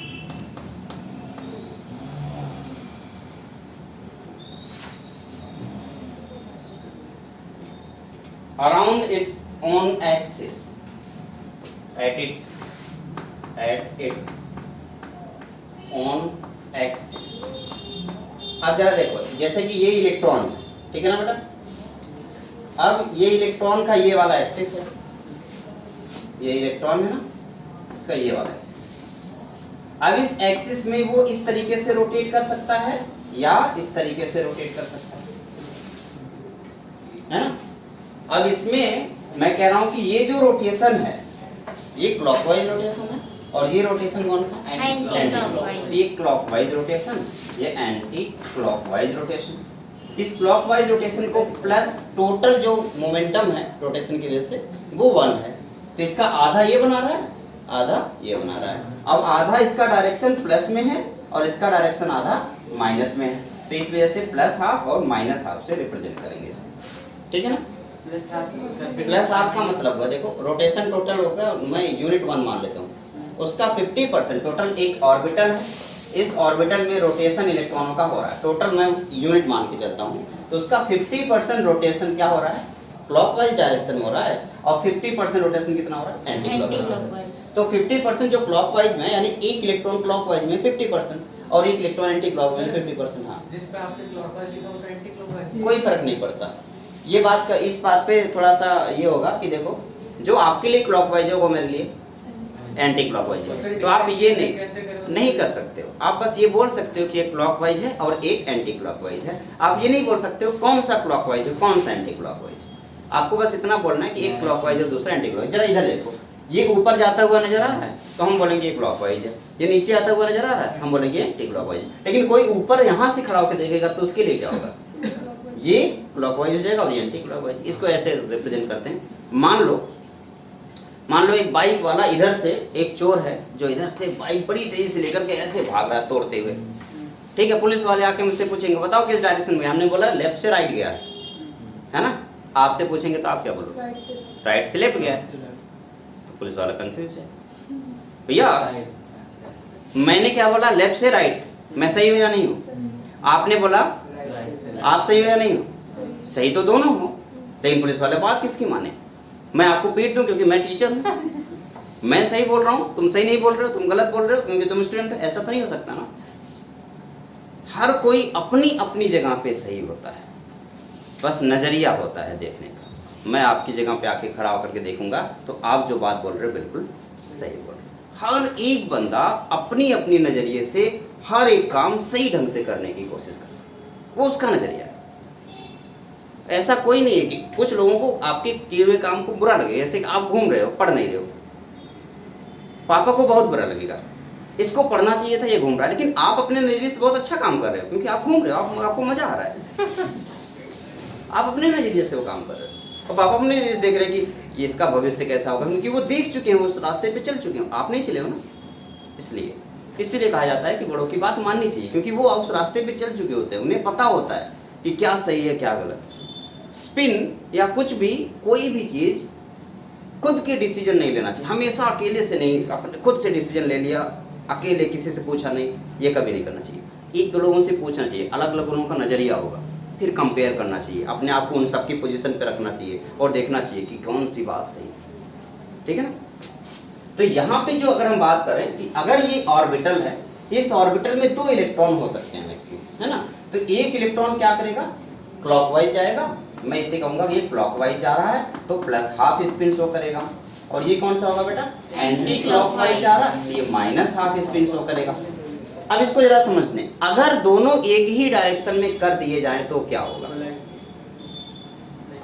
around its own axis at its own axis। अब जरा देखो, जैसे कि ये इलेक्ट्रॉन है, ठीक है ना बेटा। अब ये इलेक्ट्रॉन का ये वाला एक्सिस है, ये इलेक्ट्रॉन है ना, इसका ये वाला एक्सिस। अब इस एक्सिस में वो इस तरीके से रोटेट कर सकता है या इस तरीके से रोटेट कर सकता है ना। अब इसमें मैं कह रहा हूं कि ये जो रोटेशन है ये क्लॉकवाइज रोटेशन है, और ये रोटेशन कौन सा? Anti clockwise. ये क्लॉकवाइज रोटेशन, ये एंटी क्लॉकवाइज रोटेशन। इस क्लॉकवाइज रोटेशन को प्लस टोटल जो मोमेंटम है रोटेशन की वजह से वो 1 है, तो इसका आधा ये बना रहा है, आधा ये बना रहा है। अब आधा इसका डायरेक्शन प्लस में है और इसका डायरेक्शन आधा माइनस में है, तो इस वजह से प्लस हाफ और माइनस हाफ से रिप्रेजेंट करेंगे इसे। ठीक है ना। प्लस हाफ का मतलब हुआ, देखो रोटेशन टोटल होगा, मैं यूनिट 1 मान लेता हूँ, उसका 50% टोटल एक ऑर्बिटल है, इस ऑर्बिटल में रोटेशन इलेक्ट्रॉनों का हो रहा है, टोटल मैं यूनिट मान के चलता हूँ, तो उसका 50% रोटेशन क्या हो रहा है? क्लॉकवाइज डायरेक्शन में हो रहा है, और 50% रोटेशन कितना हो रहा है? Anti clockwise. तो 50% जो क्लॉकवाइज में, यानी एक इलेक्ट्रॉन क्लॉकवाइज में 50% और एक इलेक्ट्रॉन एंटी क्लॉकवाइज में 50%। हाँ, जिस पे आपने क्लॉकवाइज लिखा होगा एंटी क्लॉकवाइज कोई फर्क नहीं पड़ता। ये बात का इस बात पे थोड़ा सा ये होगा कि देखो, जो आपके लिए क्लॉकवाइज है वो मेरे लिए एंटी क्लॉकवाइज है, तो आप ये नहीं कर सकते हो। आप बस ये बोल सकते हो कि एक क्लॉकवाइज है और एक एंटी क्लॉकवाइज है। आप ये नहीं बोल सकते हो कौन सा क्लॉकवाइज है कौन सा एंटी क्लॉकवाइज है। आपको बस इतना बोलना है कि एक क्लॉकवाइज और दूसरा एंटी क्लॉकवाइज। जरा इधर देखो, ये ऊपर जाता हुआ नजर आ रहा है तो हम बोलेंगे ये क्लॉकवाइज है, ये नीचे आता हुआ नजर आ रहा है हम बोलेंगे एंटी क्लॉकवाइज। लेकिन कोई ऊपर यहाँ से खड़ा होकर देखेगा तो उसके लिए क्या होगा? ये क्लॉकवाइज हो जाएगा और ये एंटी क्लॉकवाइज। इसको ऐसे रिप्रेजेंट करते हैं। मान लो एक बाइक वाला इधर से, एक चोर है जो इधर से बाइक बड़ी तेजी से लेकर के ऐसे भाग रहा है तोड़ते हुए, ठीक है। पुलिस वाले आके मुझसे पूछेंगे बताओ किस डायरेक्शन में, हमने बोला लेफ्ट से राइट गया है ना। आपसे पूछेंगे तो आप क्या बोलोगे? राइट से लेफ्ट गया। तो पुलिस वाला कंफ्यूज है, भैया मैंने क्या बोला? लेफ्ट से राइट, मैं सही हूँ या नहीं हूँ? आपने बोला आप सही हो या नहीं हो? सही तो दोनों हो, लेकिन पुलिस वाले बात किसकी माने? मैं आपको पीट दूं क्योंकि मैं टीचर हूँ, मैं सही बोल रहा हूँ, तुम सही नहीं बोल रहे हो, तुम गलत बोल रहे हो क्योंकि तुम स्टूडेंट हो। ऐसा तो नहीं हो सकता ना। हर कोई अपनी अपनी जगह पे सही होता है, बस नजरिया होता है देखने का। मैं आपकी जगह पे आके खड़ा होकर के देखूंगा तो आप जो बात बोल रहे हो बिल्कुल सही बोल रहे हो। हर एक बंदा अपनी अपनी नज़रिए से हर एक काम सही ढंग से करने की कोशिश करता है, वो उसका नज़रिया है। ऐसा कोई नहीं है कि कुछ लोगों को आपके किए हुए काम को बुरा लगेगा। जैसे कि आप घूम रहे हो, पढ़ नहीं रहे हो, पापा को बहुत बुरा लगेगा, इसको पढ़ना चाहिए था, ये घूम रहा है। लेकिन आप अपने नज़रिए से बहुत अच्छा काम कर रहे हो क्योंकि आप घूम रहे हो, आपको मजा आ रहा है। आप अपने नज़रिए से वो काम कर रहे हो और पापा अपने नज़रिए से देख रहे हैं कि ये इसका भविष्य कैसा होगा, क्योंकि वो देख चुके हैं, वो उस रास्ते पे चल चुके हैं, आप नहीं चले हो ना। इसलिए कहा जाता है कि बड़ों की बात माननी चाहिए, क्योंकि वो उस रास्ते पे चल चुके होते हैं, उन्हें पता होता है कि क्या सही है क्या गलत। स्पिन या कुछ भी, कोई भी चीज़ खुद के डिसीजन नहीं लेना चाहिए। हमेशा अकेले से नहीं, अपने खुद से डिसीजन ले लिया, अकेले किसी से पूछा नहीं, ये कभी नहीं करना चाहिए। एक दो लोगों से पूछना चाहिए, अलग अलग लोगों का नज़रिया होगा, फिर कंपेयर करना चाहिए, अपने आप को उन सबकी पोजीशन पे रखना चाहिए और देखना चाहिए कि कौन सी बात सही है। ठीक है ना। तो यहाँ पे जो अगर हम बात करें कि अगर ये ऑर्बिटल है, इस ऑर्बिटल में 2 इलेक्ट्रॉन हो सकते हैं मैक्सिमम, है ना। तो एक इलेक्ट्रॉन क्या करेगा, क्लॉकवाइज जाएगा। मैं इसे कहूँगा कि ये क्लॉकवाइज जा रहा है तो प्लस हाफ स्पिन शो करेगा। और ये कौन सा होगा बेटा, एंटी क्लॉकवाइज जा रहा है, ये माइनस हाफ स्पिन शो करेगा। अब इसको जरा समझने, अगर दोनों एक ही डायरेक्शन में कर दिए जाएं तो क्या होगा।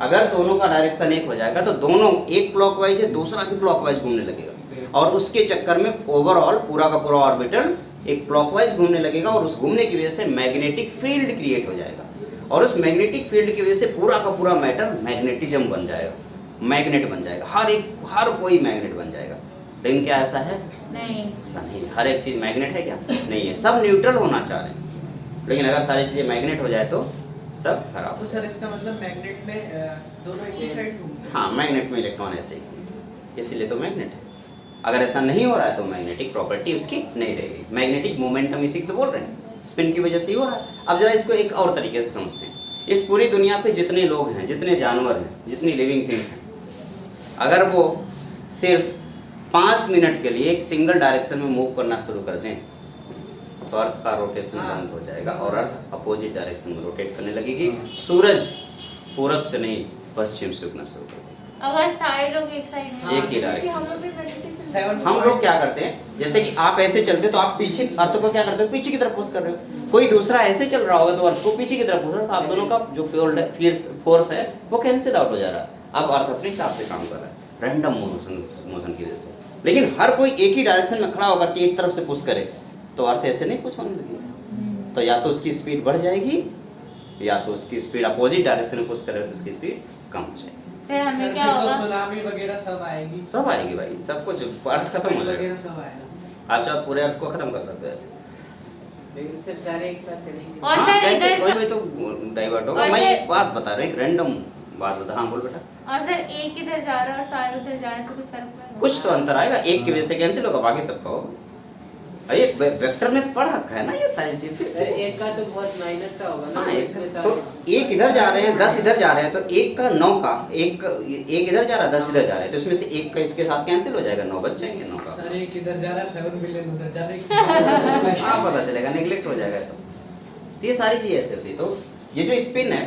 अगर दोनों का डायरेक्शन एक हो जाएगा तो दोनों, एक क्लॉकवाइज है दूसरा भी क्लॉकवाइज घूमने लगेगा और उसके चक्कर में ओवरऑल पूरा का पूरा ऑर्बिटल एक क्लॉकवाइज घूमने लगेगा और उस घूमने की वजह से मैग्नेटिक फील्ड क्रिएट हो जाएगा और उस मैग्नेटिक फील्ड की वजह से पूरा का पूरा मैटर मैग्नेटिज्म बन जाएगा, मैग्नेट बन जाएगा। हर कोई मैग्नेट बन जाएगा। लेकिन क्या ऐसा है? नहीं, ऐसा नहीं है। हर एक चीज़ मैग्नेट है क्या? नहीं है। सब न्यूट्रल होना चाह रहे हैं, लेकिन अगर सारी चीज़ें मैग्नेट हो जाए तो सब खराब। तो सर इसका मतलब मैग्नेट में दोनों एक ही साइड घूमते हैं। हाँ, मैग्नेट में इलेक्ट्रॉन ऐसे ही घूमते हैं, इसीलिए तो मैग्नेट है। अगर ऐसा नहीं हो रहा है तो मैग्नेटिक प्रॉपर्टी उसकी नहीं रहेगी। मैग्नेटिक मोमेंटम इसी तो बोल रहे हैं, स्पिन की वजह से ही हो रहा है। अब जरा इसको एक और तरीके से समझते हैं। इस पूरी दुनिया पे जितने लोग हैं, जितने जानवर हैं, जितनी लिविंग थिंग्स हैं, अगर वो सिर्फ 5 मिनट के लिए एक सिंगल डायरेक्शन में मूव करना शुरू कर दें तो अर्थ का रोटेशन बंद हो जाएगा और अर्थ अपोजिट डायरेक्शन में रोटेट करने लगेगी। सूरज पूरब से नहीं पश्चिम से उगना शुरू कर देगा। अगर सारे लोग एक साइड में, एक ही डायरेक्शन। हम लोग क्या करते हैं, जैसे कि आप ऐसे चलते हो तो आप पीछे अर्थ को क्या करते हो, पीछे की तरफ पुश कर रहे हो। कोई दूसरा ऐसे चल रहा होगा तो अर्थ को पीछे की तरफ पुश रहा है, तो आप दोनों का जो फोर्स है वो कैंसिल आउट हो जा रहा है। अब अर्थ अपने हिसाब से काम कर रहा है, रैंडम मोशन की वजह से। लेकिन हर कोई एक ही डायरेक्शन में खड़ा होकर के एक तरफ से पुश करे तो अर्थ ऐसे नहीं पुश होने लगेगा। तो या तो उसकी स्पीड बढ़ जाएगी या तो उसकी स्पीड अपोजिट डायरेक्शन में पुश करे तो उसकी स्पीड कम हो जाएगी। फिर हमें क्या तो होगा? सुनामी वगैरह सब आएगी। सब आएगी भाई, सब कुछ अर्थ खत्म हो जाएगा। सब आएगा। आप चाहो पूरे अर्थ को खत्म कर सकते हो ऐसे। लेकिन सर सारे एक साथ चलेंगे। और सर कैसे? इधर कोई तो डाइवर्ट होगा। और मैं सर- एक बात बता रहा हूँ, एक रैंडम बात बता। हाँ बोल बेटा। और सर एक इधर जा रहा है और सारे उधर जा रहे हैं तो कुछ फर्क पड़ेगा? कुछ तो अंतर आएगा, एक की वजह से कैंसिल होगा, बाकी सबका होगा। अरे वेक्टर में तो पढ़ रखा है ना ये सारी सर चीजें। एक का तो बहुत माइनर सा होगा ना। हाँ, एक इतने तो सारे। एक इधर जा रहे हैं 10 इधर जा रहे हैं, तो एक का 9 का एक इधर जा रहा है 10 इधर जा रहा है, तो उसमें से एक का इसके साथ कैंसिल हो जाएगा, 9 बच जाएंगे 9 का। सर एक इधर जा रहा है 7 बिलियन उधर जा रहा है। हाँ पता चलेगा, नेग्लेक्ट हो जाएगा। तो ये सारी चीजें ऐसे होती है। तो ये जो स्पिन है,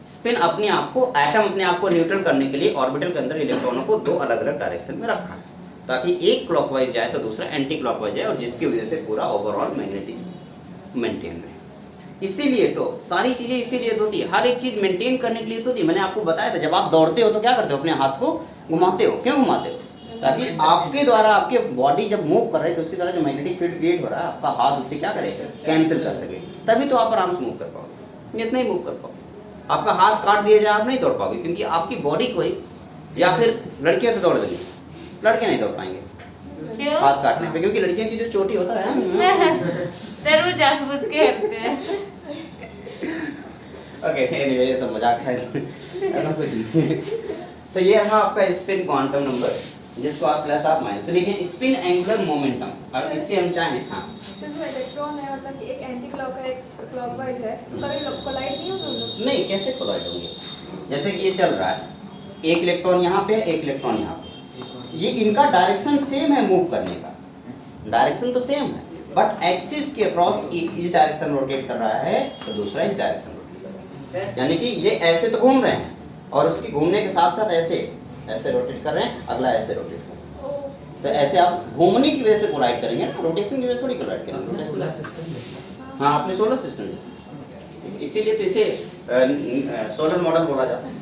स्पिन अपने आप को, एटम अपने आप को न्यूट्रल करने के लिए ऑर्बिटल के अंदर इलेक्ट्रॉनों को 2 अलग अलग डायरेक्शन में रखा है ताकि एक क्लॉकवाइज जाए तो दूसरा एंटी क्लॉकवाइज जाए और जिसकी वजह से पूरा ओवरऑल मैग्नेटिक मेंटेन रहे। इसीलिए तो सारी चीजें इसीलिए तो होती है, हर एक चीज मेंटेन करने के लिए तो होती है। मैंने आपको बताया था, जब आप दौड़ते हो तो क्या करते हो, अपने हाथ को घुमाते हो। क्यों घुमाते हो? ताकि आपके द्वारा, आपके बॉडी जब मूव कर रही है तो उसके द्वारा जो मैग्नेटिक फील्ड क्रिएट हो रहा है, आपका हाथ उससे क्या करेगा, कैंसिल कर सके, तभी तो आप आराम से मूव कर पाओगे। इतना ही मूव कर पाओगे। आपका हाथ काट दिया जाए आप नहीं दौड़ पाओगे, क्योंकि आपकी बॉडी को ही, या फिर लड़कियां तो दौड़ देंगी, लड़के नहीं दौड़ पाएंगे क्यों? हाथ काटने पे, क्योंकि लड़कियों की जो चोटी होता है सर वो जानबूझ के करते हैं। ओके एनीवे ये सब मजाक है, ऐसा कुछ नहीं। तो ये रहा आपका स्पिन क्वांटम नंबर, जिसको आप प्लस आप माइनस लिखें। स्पिन एंगुलर मोमेंटम, और इससे हम चाहें, हाँ सिर्फ वो इलेक्ट्रॉन है, मतलब कि एक एंटी क्लॉक है एक क्लॉकवाइज है, कभी कोलाइड नहीं होगा दोनों? नहीं, कैसे कोलाइड होंगे? जैसे कि ये चल रहा है, एक इलेक्ट्रॉन यहाँ पे, एक इलेक्ट्रॉन यहाँ पे, ये इनका डायरेक्शन सेम है मूव करने का, डायरेक्शन तो सेम है, बट एक्सिस के अक्रॉस इस डायरेक्शन रोटेट कर रहा है तो दूसरा इस डायरेक्शन रोटेट कर रहा है। यानी कि ये ऐसे तो घूम रहे हैं और उसकी घूमने के साथ साथ ऐसे ऐसे रोटेट कर रहे हैं, अगला ऐसे रोटेट कर रहे हैं। तो ऐसे आप घूमने की वजह से कोलाइड करेंगे ना, रोटेशन की वजह से थोड़ी कोलाइड करेंगे। सोलर सिस्टम देखिए। हाँ, आपने सोलर सिस्टम जैसे, इसीलिए तो इसे सोलर मॉडल बोला जाता है।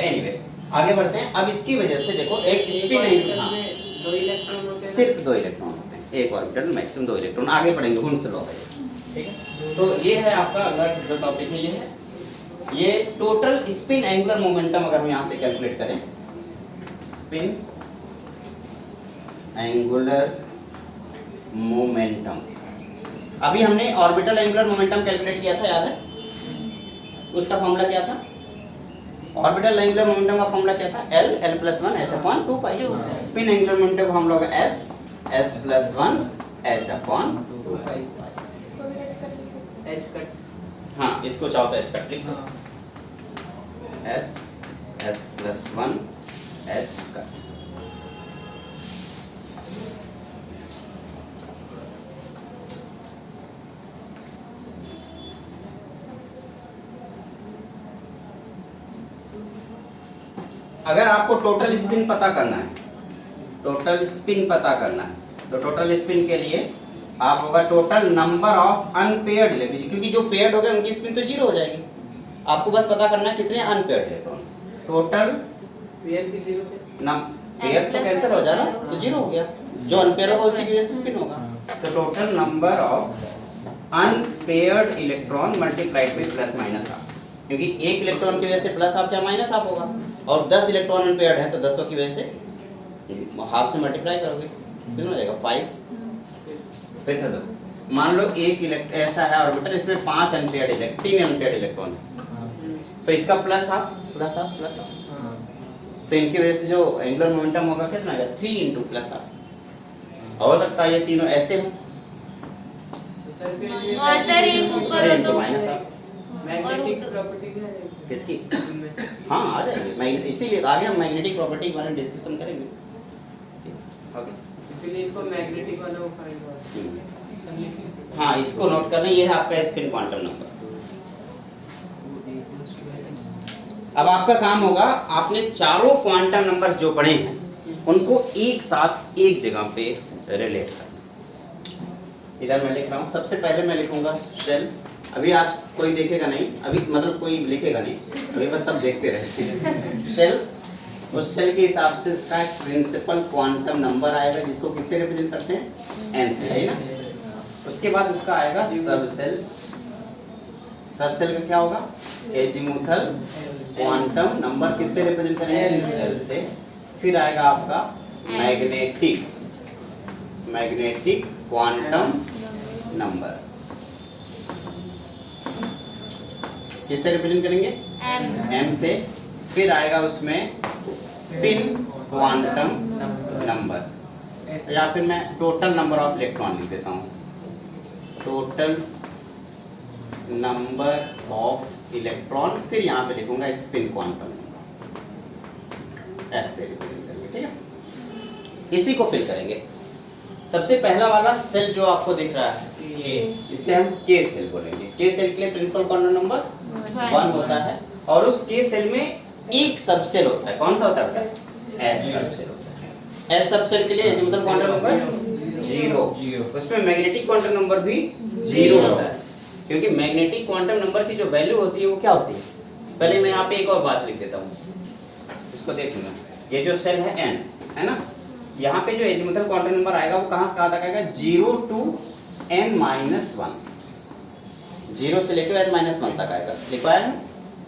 एनीवे आगे बढ़ते हैं। अब इसकी वजह से देखो एक स्पिन ऑर्बिटल हाँ, में 2 इलेक्ट्रॉन होते हैं। सिर्फ 2 इलेक्ट्रॉन होते हैं एक ऑर्बिटल में, मैक्सिमम 2 इलेक्ट्रॉन। आगे पढ़ेंगे हुंस लॉ है, ठीक है। तो ये है आपका अगला जो टॉपिक है, ये है ये टोटल स्पिन एंगुलर मोमेंटम। अगर हम यहाँ से कैलकुलेट करें स्पिन एंगुलर मोमेंटम, अभी हमने ऑर्बिटल एंगुलर मोमेंटम कैलकुलेट किया था, याद है? उसका फॉर्मूला क्या था? ऑर्बिटल एंगुलर मोमेंटम का फॉर्मूला क्या था? L L+1 h/2π। Spin angular momentum का फॉर्मूला होगा S S+1 h/2π। इसको भी एच कट लिख सकते एच कट। हाँ, इसको चाहो तो h कट लिख दो। S S+1 h cut. अगर आपको टोटल स्पिन पता करना है, टोटल स्पिन पता करना है, तो टोटल स्पिन के लिए आप होगा total number of unpaired electron, क्योंकि जो पेयर्ड हो गए उनकी स्पिन तो जीरो हो जाएगी। आपको बस पता करना है कितने अनपेयर्ड इलेक्ट्रॉन। टोटल पेयर की 0 पे नम पेयर तो कैंसिल हो जाएगा, तो जीरो हो गया। जो अनपेयर होगा उसी की वजह से स्पिन होगा। तो total number of unpaired electron multiplied by plus minus half, क्योंकक्योंकि 1 इलेक्ट्रॉन की वजह से प्लस हाफ या माइनस हाफ होगा, और 10 इलेक्ट्रॉन अनपेयर्ड है तो 10 की वजह से हाफ से मल्टीप्लाई करोगे, कितना हो जाएगा 5। फिर से दो, मान लो एक ऐसा है ऑर्बिटल, इसमें 5 अनपेयर्ड इलेक्ट्रॉन, 3 अनपेयर्ड इलेक्ट्रॉन है, तो इसका plus half plus half plus half, तो इनकी वजह से जो एंगुलर मोमेंटम होगा कितना आएगा 3 × प्लस हाफ। हो सकता है ये तीनों ऐसे हो, सर फिर ये और सर एक ऊपर अरे और इनको दो माइनस हाफ। मैग्नेटिक प्रॉपर्टी भी आ जाएगी किसकी? इसमें। हाँ, आ जाएगी। इसीलिए आगे हम मैग्नेटिक प्रॉपर्टी के बारे में डिस्कशन करेंगे। ओके, इसीलिए इसको मैग्नेटिक वाला वो फाइंड हुआ। हाँ, इसको नोट करना, ये है आपका स्पिन क्वांटम नंबर। अब आपका काम होगा, आपने चारों क्वांटम नंबर जो पढ़े हैं उनको एक साथ एक जगह पे रिलेट करना। इधर मैं लिख रहा हूँ, सबसे पहले मैं लिखूंगा शेल। अभी आप कोई देखेगा नहीं, अभी मतलब कोई लिखेगा नहीं, अभी बस सब देखते रहे। शेल, उस शेल के हिसाब से उसका प्रिंसिपल क्वांटम नंबर आएगा, जिसको किससे रिप्रेजेंट करते हैं? n से, है ना। उसके बाद उसका आएगा सब सेल। सब सेल का क्या होगा? एजीमुथल क्वांटम नंबर, किससे रिप्रेजेंट करेंगे? l से। फिर आएगा आपका मैग्नेटिक क्वांटम नंबर, किससे रिप्रेजेंट करेंगे? m से। फिर आएगा उसमें स्पिन क्वांटम नंबर, या फिर मैं टोटल नंबर ऑफ इलेक्ट्रॉन लिख देता हूँ, टोटल नंबर ऑफ इलेक्ट्रॉन। फिर यहाँ पे लिखूंगा स्पिन क्वांटम नंबर, ऐसे रिप्रेजेंट करेंगे, ठीक है। इसी को फिल करेंगे। सबसे पहला वाला सेल जो आपको दिख रहा है ये, इसे हम के सेल बोलेंगे। के सेल के लिए प्रिंसिपल क्वांटम नंबर 1 होता है, और उस के सेल में एक सबसेल होता है। कौन सा होता है? एस सबसेल होता है। एस सबसेल के लिए एजीमुथल क्वांटम नंबर 0, उसमें मैग्नेटिक क्वांटम नंबर भी 0 होता है, क्योंकि मैग्नेटिक क्वांटम नंबर की जो वैल्यू होती है वो क्या होती है? पहले मैं यहाँ पे एक और बात लिख देता हूँ, इसको देखूंगा। ये जो सेल है n, है ना, यहाँ पे जो एजीमुथल क्वांटम नंबर आएगा वो कहाँ से कहाँ तक आएगा? 0 to n-1, 0 से लेकर n-1 तक आएगा, लिखवाया है।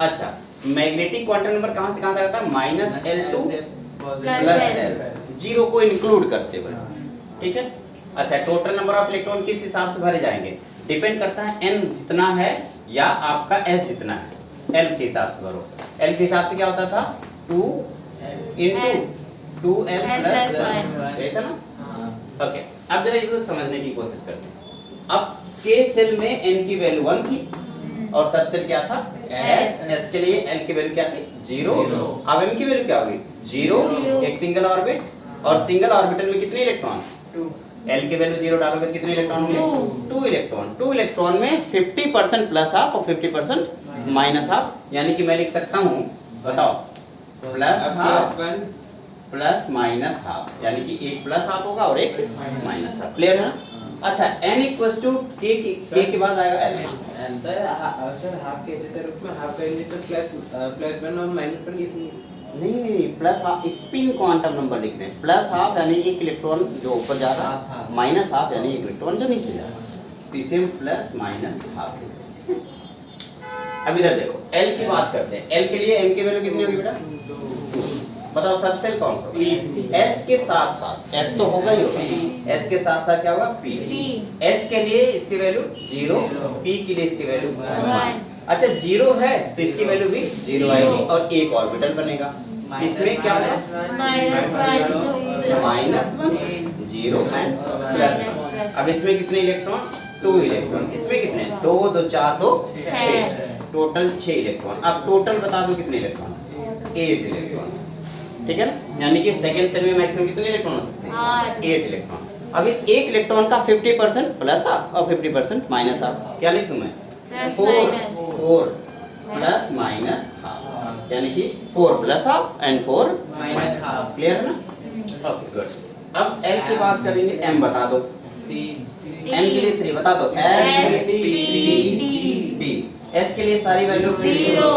अच्छा, मैग्नेटिक क्वांटम नंबर कहाँ से कहाँ तक आता है? -L to +L, 0 को इंक्लूड करते हुए, ठीक है। अच्छा, टोटल नंबर ऑफ इलेक्ट्रॉन किस हिसाब से भरे जाएंगे? डिपेंड करता है n जितना है या आपका s जितना है, l के हिसाब से भरो। l के हिसाब से क्या होता था? 2 × 2l + 1, ठीक है ना। ओके, अब जरा इसको समझने की कोशिश करते हैं। अब k सेल में n की वैल्यू 1 थी, और सब सेल क्या था? s के लिए l की वैल्यू क्या थी? 0। अब m की वैल्यू क्या होगी? 0, एक सिंगल ऑर्बिट, और सिंगल ऑर्बिटल में कितने इलेक्ट्रॉन? 2। l की वैल्यू 0 डालोगे तो कितने इलेक्ट्रॉन होंगे? 2 इलेक्ट्रॉन। 2 इलेक्ट्रॉन में 50% प्लस हाफ और 50% माइनस हाफ, यानी कि मैं लिख सकता हूँ बताओ plus half one plus minus half, यानी कि एक प्लस हाफ होगा और एक माइनस हाफ। क्लियर है ना? अच्छा n इक्वल्स टू k के बाद आएगा l। सर हाफ के रूप में हाफ करेंगे तो प्लस वन और माइनस वन लिखेंगे। नहीं plus half spin quantum number लिख रहे हैं। प्लस हाफ यानी एक इलेक्ट्रॉन जो ऊपर जा रहा हाफ, है, हाफ। माइनस हाफ यानी एक इलेक्ट्रॉन जो नीचे जा रहा है। तो इसे हम प्लस माइनस हाफ लिखते हैं। अब इधर देखो l की बात करते हैं। l के लिए m की वैल्यू कितनी होगी बेटा? बताओ सब सेल कौन सा होगा? s के साथ साथ s तो होगा ही होगा, s के साथ साथ क्या होगा? p। s के लिए इसकी वैल्यू 0, p के लिए इसकी वैल्यू 1। अच्छा 0 है तो इसकी वैल्यू भी 0 आएगी और एक ऑर्बिटल बनेगा। इसमें क्या होगा? Minus 1 0 and plus 1। अब इसमें कितने इलेक्ट्रॉन? 2 इलेक्ट्रॉन। इसमें कितने? 2 2 4 2 6, टोटल 6 इलेक्ट्रॉन। अब टोटल बता दो कितने इलेक्ट्रॉन? 8 इलेक्ट्रॉन। ठीक है ना? यानी कि सेकंड सेल में मैक्सिमम कितने इलेक्ट्रॉन हो सकते हैं? 8 इलेक्ट्रॉन। अब इस एक इलेक्ट्रॉन का 50% प्लस हाफ और 50% माइनस हाफ। क्या लिख दूं मैं? 4 प्लस माइनस हाफ, यानी कि 4 plus half and 4 minus half. Clear है ना? Okay good. अब l की बात करेंगे। m बता दो। m के लिए 3 बता दो। s d s के लिए सारी वैल्यू 0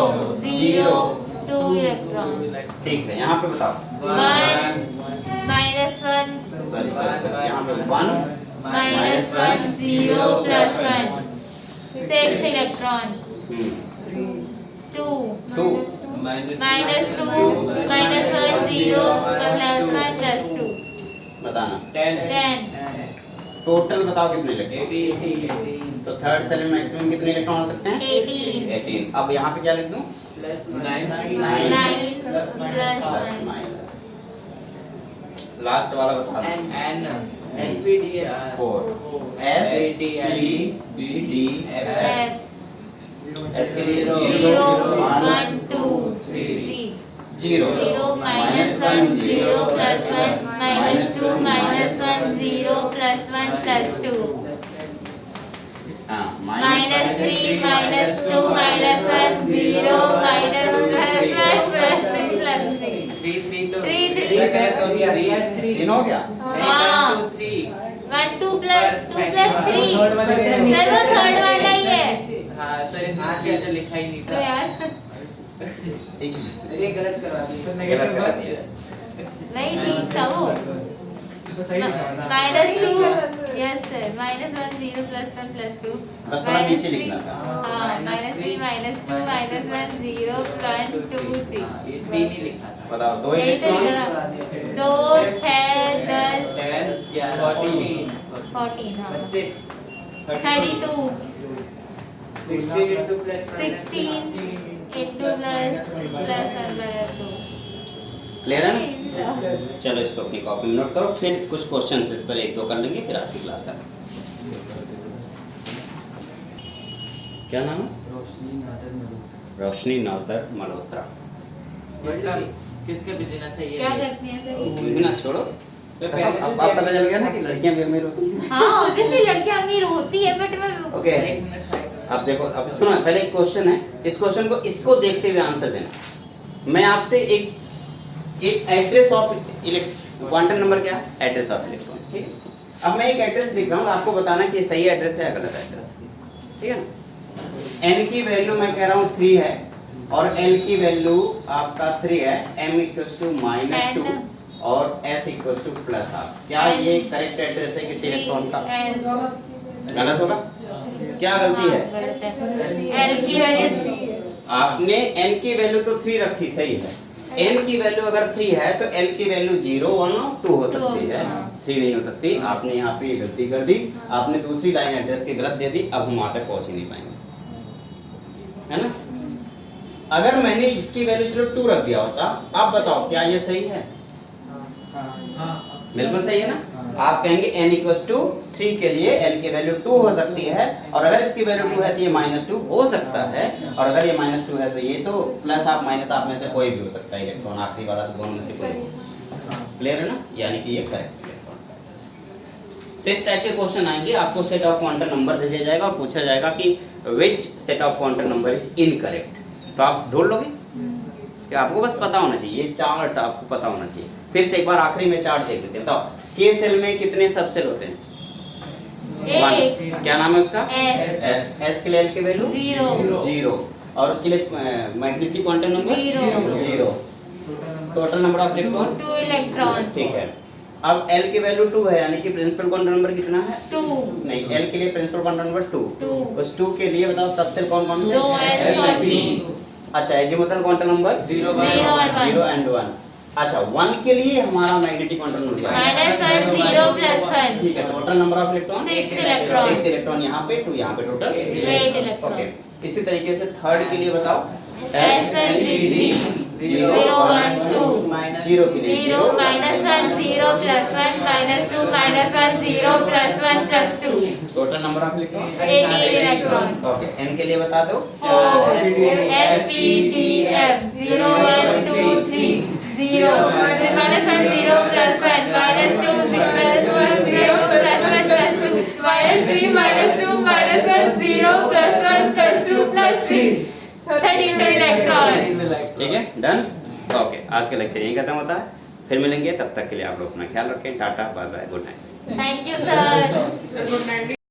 2 इलेक्ट्रॉन। ठीक है, यहाँ पे बताओ 1 माइनस 1 सॉरी यहाँ पे 1 minus 1 0 plus 1 6 electron. 2 minus 2 minus 1 0 plus 1 plus 2 बताना। 10 टोटल बताओ कितने इलेक्ट्रॉन? तो थर्ड सेल में मैक्सिमम कितने इलेक्ट्रॉन हो सकते हैं? 18। अब यहाँ पे क्या लिख दूं? Plus 9 plus 1 minus. लास्ट वाला बता दो। N 4 s t d f s के लिए 0 1 2 3 0 minus 1 0 plus 1 minus 2 minus 1 0 plus 1 plus 2 minus 3 minus 2 minus 1 0 minus plus 1 plus 3 plus 3 तीन हो गया। हाँ 1 2 प्लस 2 प्लस 3 सर वो थर्ड वाला ही है। तो लिखा ही नहीं तो यार ठीक है, ये गलत करवा दिया। गलत कर दिया। नहीं ठीक था वो। Minus 2 yes sir minus 1 0 plus 1 plus 2 बस थोड़ा नीचे लिखना था। हाँ माइनस 3 माइनस 2 माइनस 1 0 1 2 3 बताओ दो यही तो इलेक्ट्रॉन। लिखा 2 6 10 14 हाँ 32 16 into plus 1/2 क्लियर है ना? चलो इसको अपनी कॉपी में नोट करो, फिर कुछ क्वेश्चंस इस पर 1 2 कर लेंगे, फिर आज की क्लास का। क्या नाम है? रोशनी नादर मल्होत्रा। किसका बिजनेस है ये? क्या करती हैं सर? बिजनेस छोड़ो, तो अब पता चल गया ना कि लड़कियां भी अमीर होती हैं। हाँ ऑब्वियसली लड़कियां अमीर होती है बट मैं ओके अब देखो, अब सुनो, पहले एक क्वेश्चन है, इस क्वेश्चन को इसको देखते हुए आंसर देना। मैं आपसे एक एड्रेस ऑफ क्वांटम नंबर क्या है? Address of electron. ठीक है, अब मैं एक एड्रेस लिख रहा हूँ, आपको बताना कि ये सही एड्रेस है या गलत एड्रेस। ठीक है ना? n की वैल्यू मैं कह रहा हूँ 3 है और l की वैल्यू आपका 3 है, m इक्वल्स टू -2 और s इक्वल्स टू +हाफ। क्या ये करेक्ट एड्रेस है किसी इलेक्ट्रॉन का? गलत होगा? क्या गलती है? L की वैल्यू आपने n की वैल्यू तो 3 रखी, सही है। n की वैल्यू अगर 3 है तो l की वैल्यू 0 1 और 2 हो सकती है, 3 नहीं हो सकती। आपने यहाँ पे ये गलती कर दी, आपने दूसरी लाइन एड्रेस की गलत दे दी, अब हम वहां तक पहुंच ही नहीं पाएंगे, है ना? अगर मैंने इसकी वैल्यू चलो 2 रख दिया होता, अब बताओ क्या ये सही है? बिल्कुल सही है ना? आप कहेंगे n इक्वल्स टू 3 के लिए l की वैल्यू 2 हो सकती है, और अगर इसकी वैल्यू 2 है तो ये -2 हो सकता है, और अगर ये -2 है तो ये तो प्लस हाफ माइनस हाफ में से कोई भी हो सकता है इलेक्ट्रॉन, आखिरी वाला तो दोनों में से कोई। क्लियर है ना? यानी कि ये करेक्ट इलेक्ट्रॉन का। तो इस टाइप के क्वेश्चन आएंगे, आपको सेट ऑफ क्वांटम नंबर दे दिया जाएगा और पूछा जाएगा कि which set of quantum number is incorrect, तो आप ढूंढ लोगे। कि आपको बस पता होना चाहिए, ये चार्ट आपको पता होना चाहिए। फिर से एक बार आखिरी में चार्ट देख लेते हैं। बताओ के सेल में कितने सबसेल होते हैं? एक, 1। क्या नाम है उसका? S, एस के लिए एल की वैल्यू 0, 0 और उसके लिए magnetic quantum number 0, total number of electron 2 electron, ठीक है। अब L की वैल्यू 2 है, यानी कि प्रिंसिपल क्वांटम नंबर कितना है? 2, नहीं, L के लिए प्रिंसिपल क्वांटम नंबर 2। 2, उस 2 के लिए बताओ सबसेल कौन कौन से? 2 and 1, अच्छा, एजीमुथल क्वांटम नंबर 0 0 और 1, 0 and 1। अच्छा, 1 के लिए हमारा मैग्नेटिक क्वांटम नंबर क्या है? -1, 0 plus 1, ठीक है, total number of electron 6 electron, 6 electron यहाँ पे, 2 यहाँ पे, टोटल 8 इलेक्ट्रॉन। ओके। इसी तरीके से थर्ड के लिए बताओ S and D, 0 and 2, 0 के लिए 0 -1, 0 plus 1, -2, -1, 0 plus 1 plus 2, total number of electron 18 electron. Okay. n के लिए बता दो 4, S, P, D, F, 0, 1, 2, 3, 0, -1, 0 plus 1, -2, 0 plus 1, 0 plus 1 plus 2, -3, -2, -1, 0 plus 1 plus 2 plus 3, 32 electron. ठीक है, डन। ओके, आज का लेक्चर यहीं खत्म होता है। फिर मिलेंगे, तब तक के लिए आप लोग अपना ख्याल रखें। Tata, bye bye, good night. Thank you sir.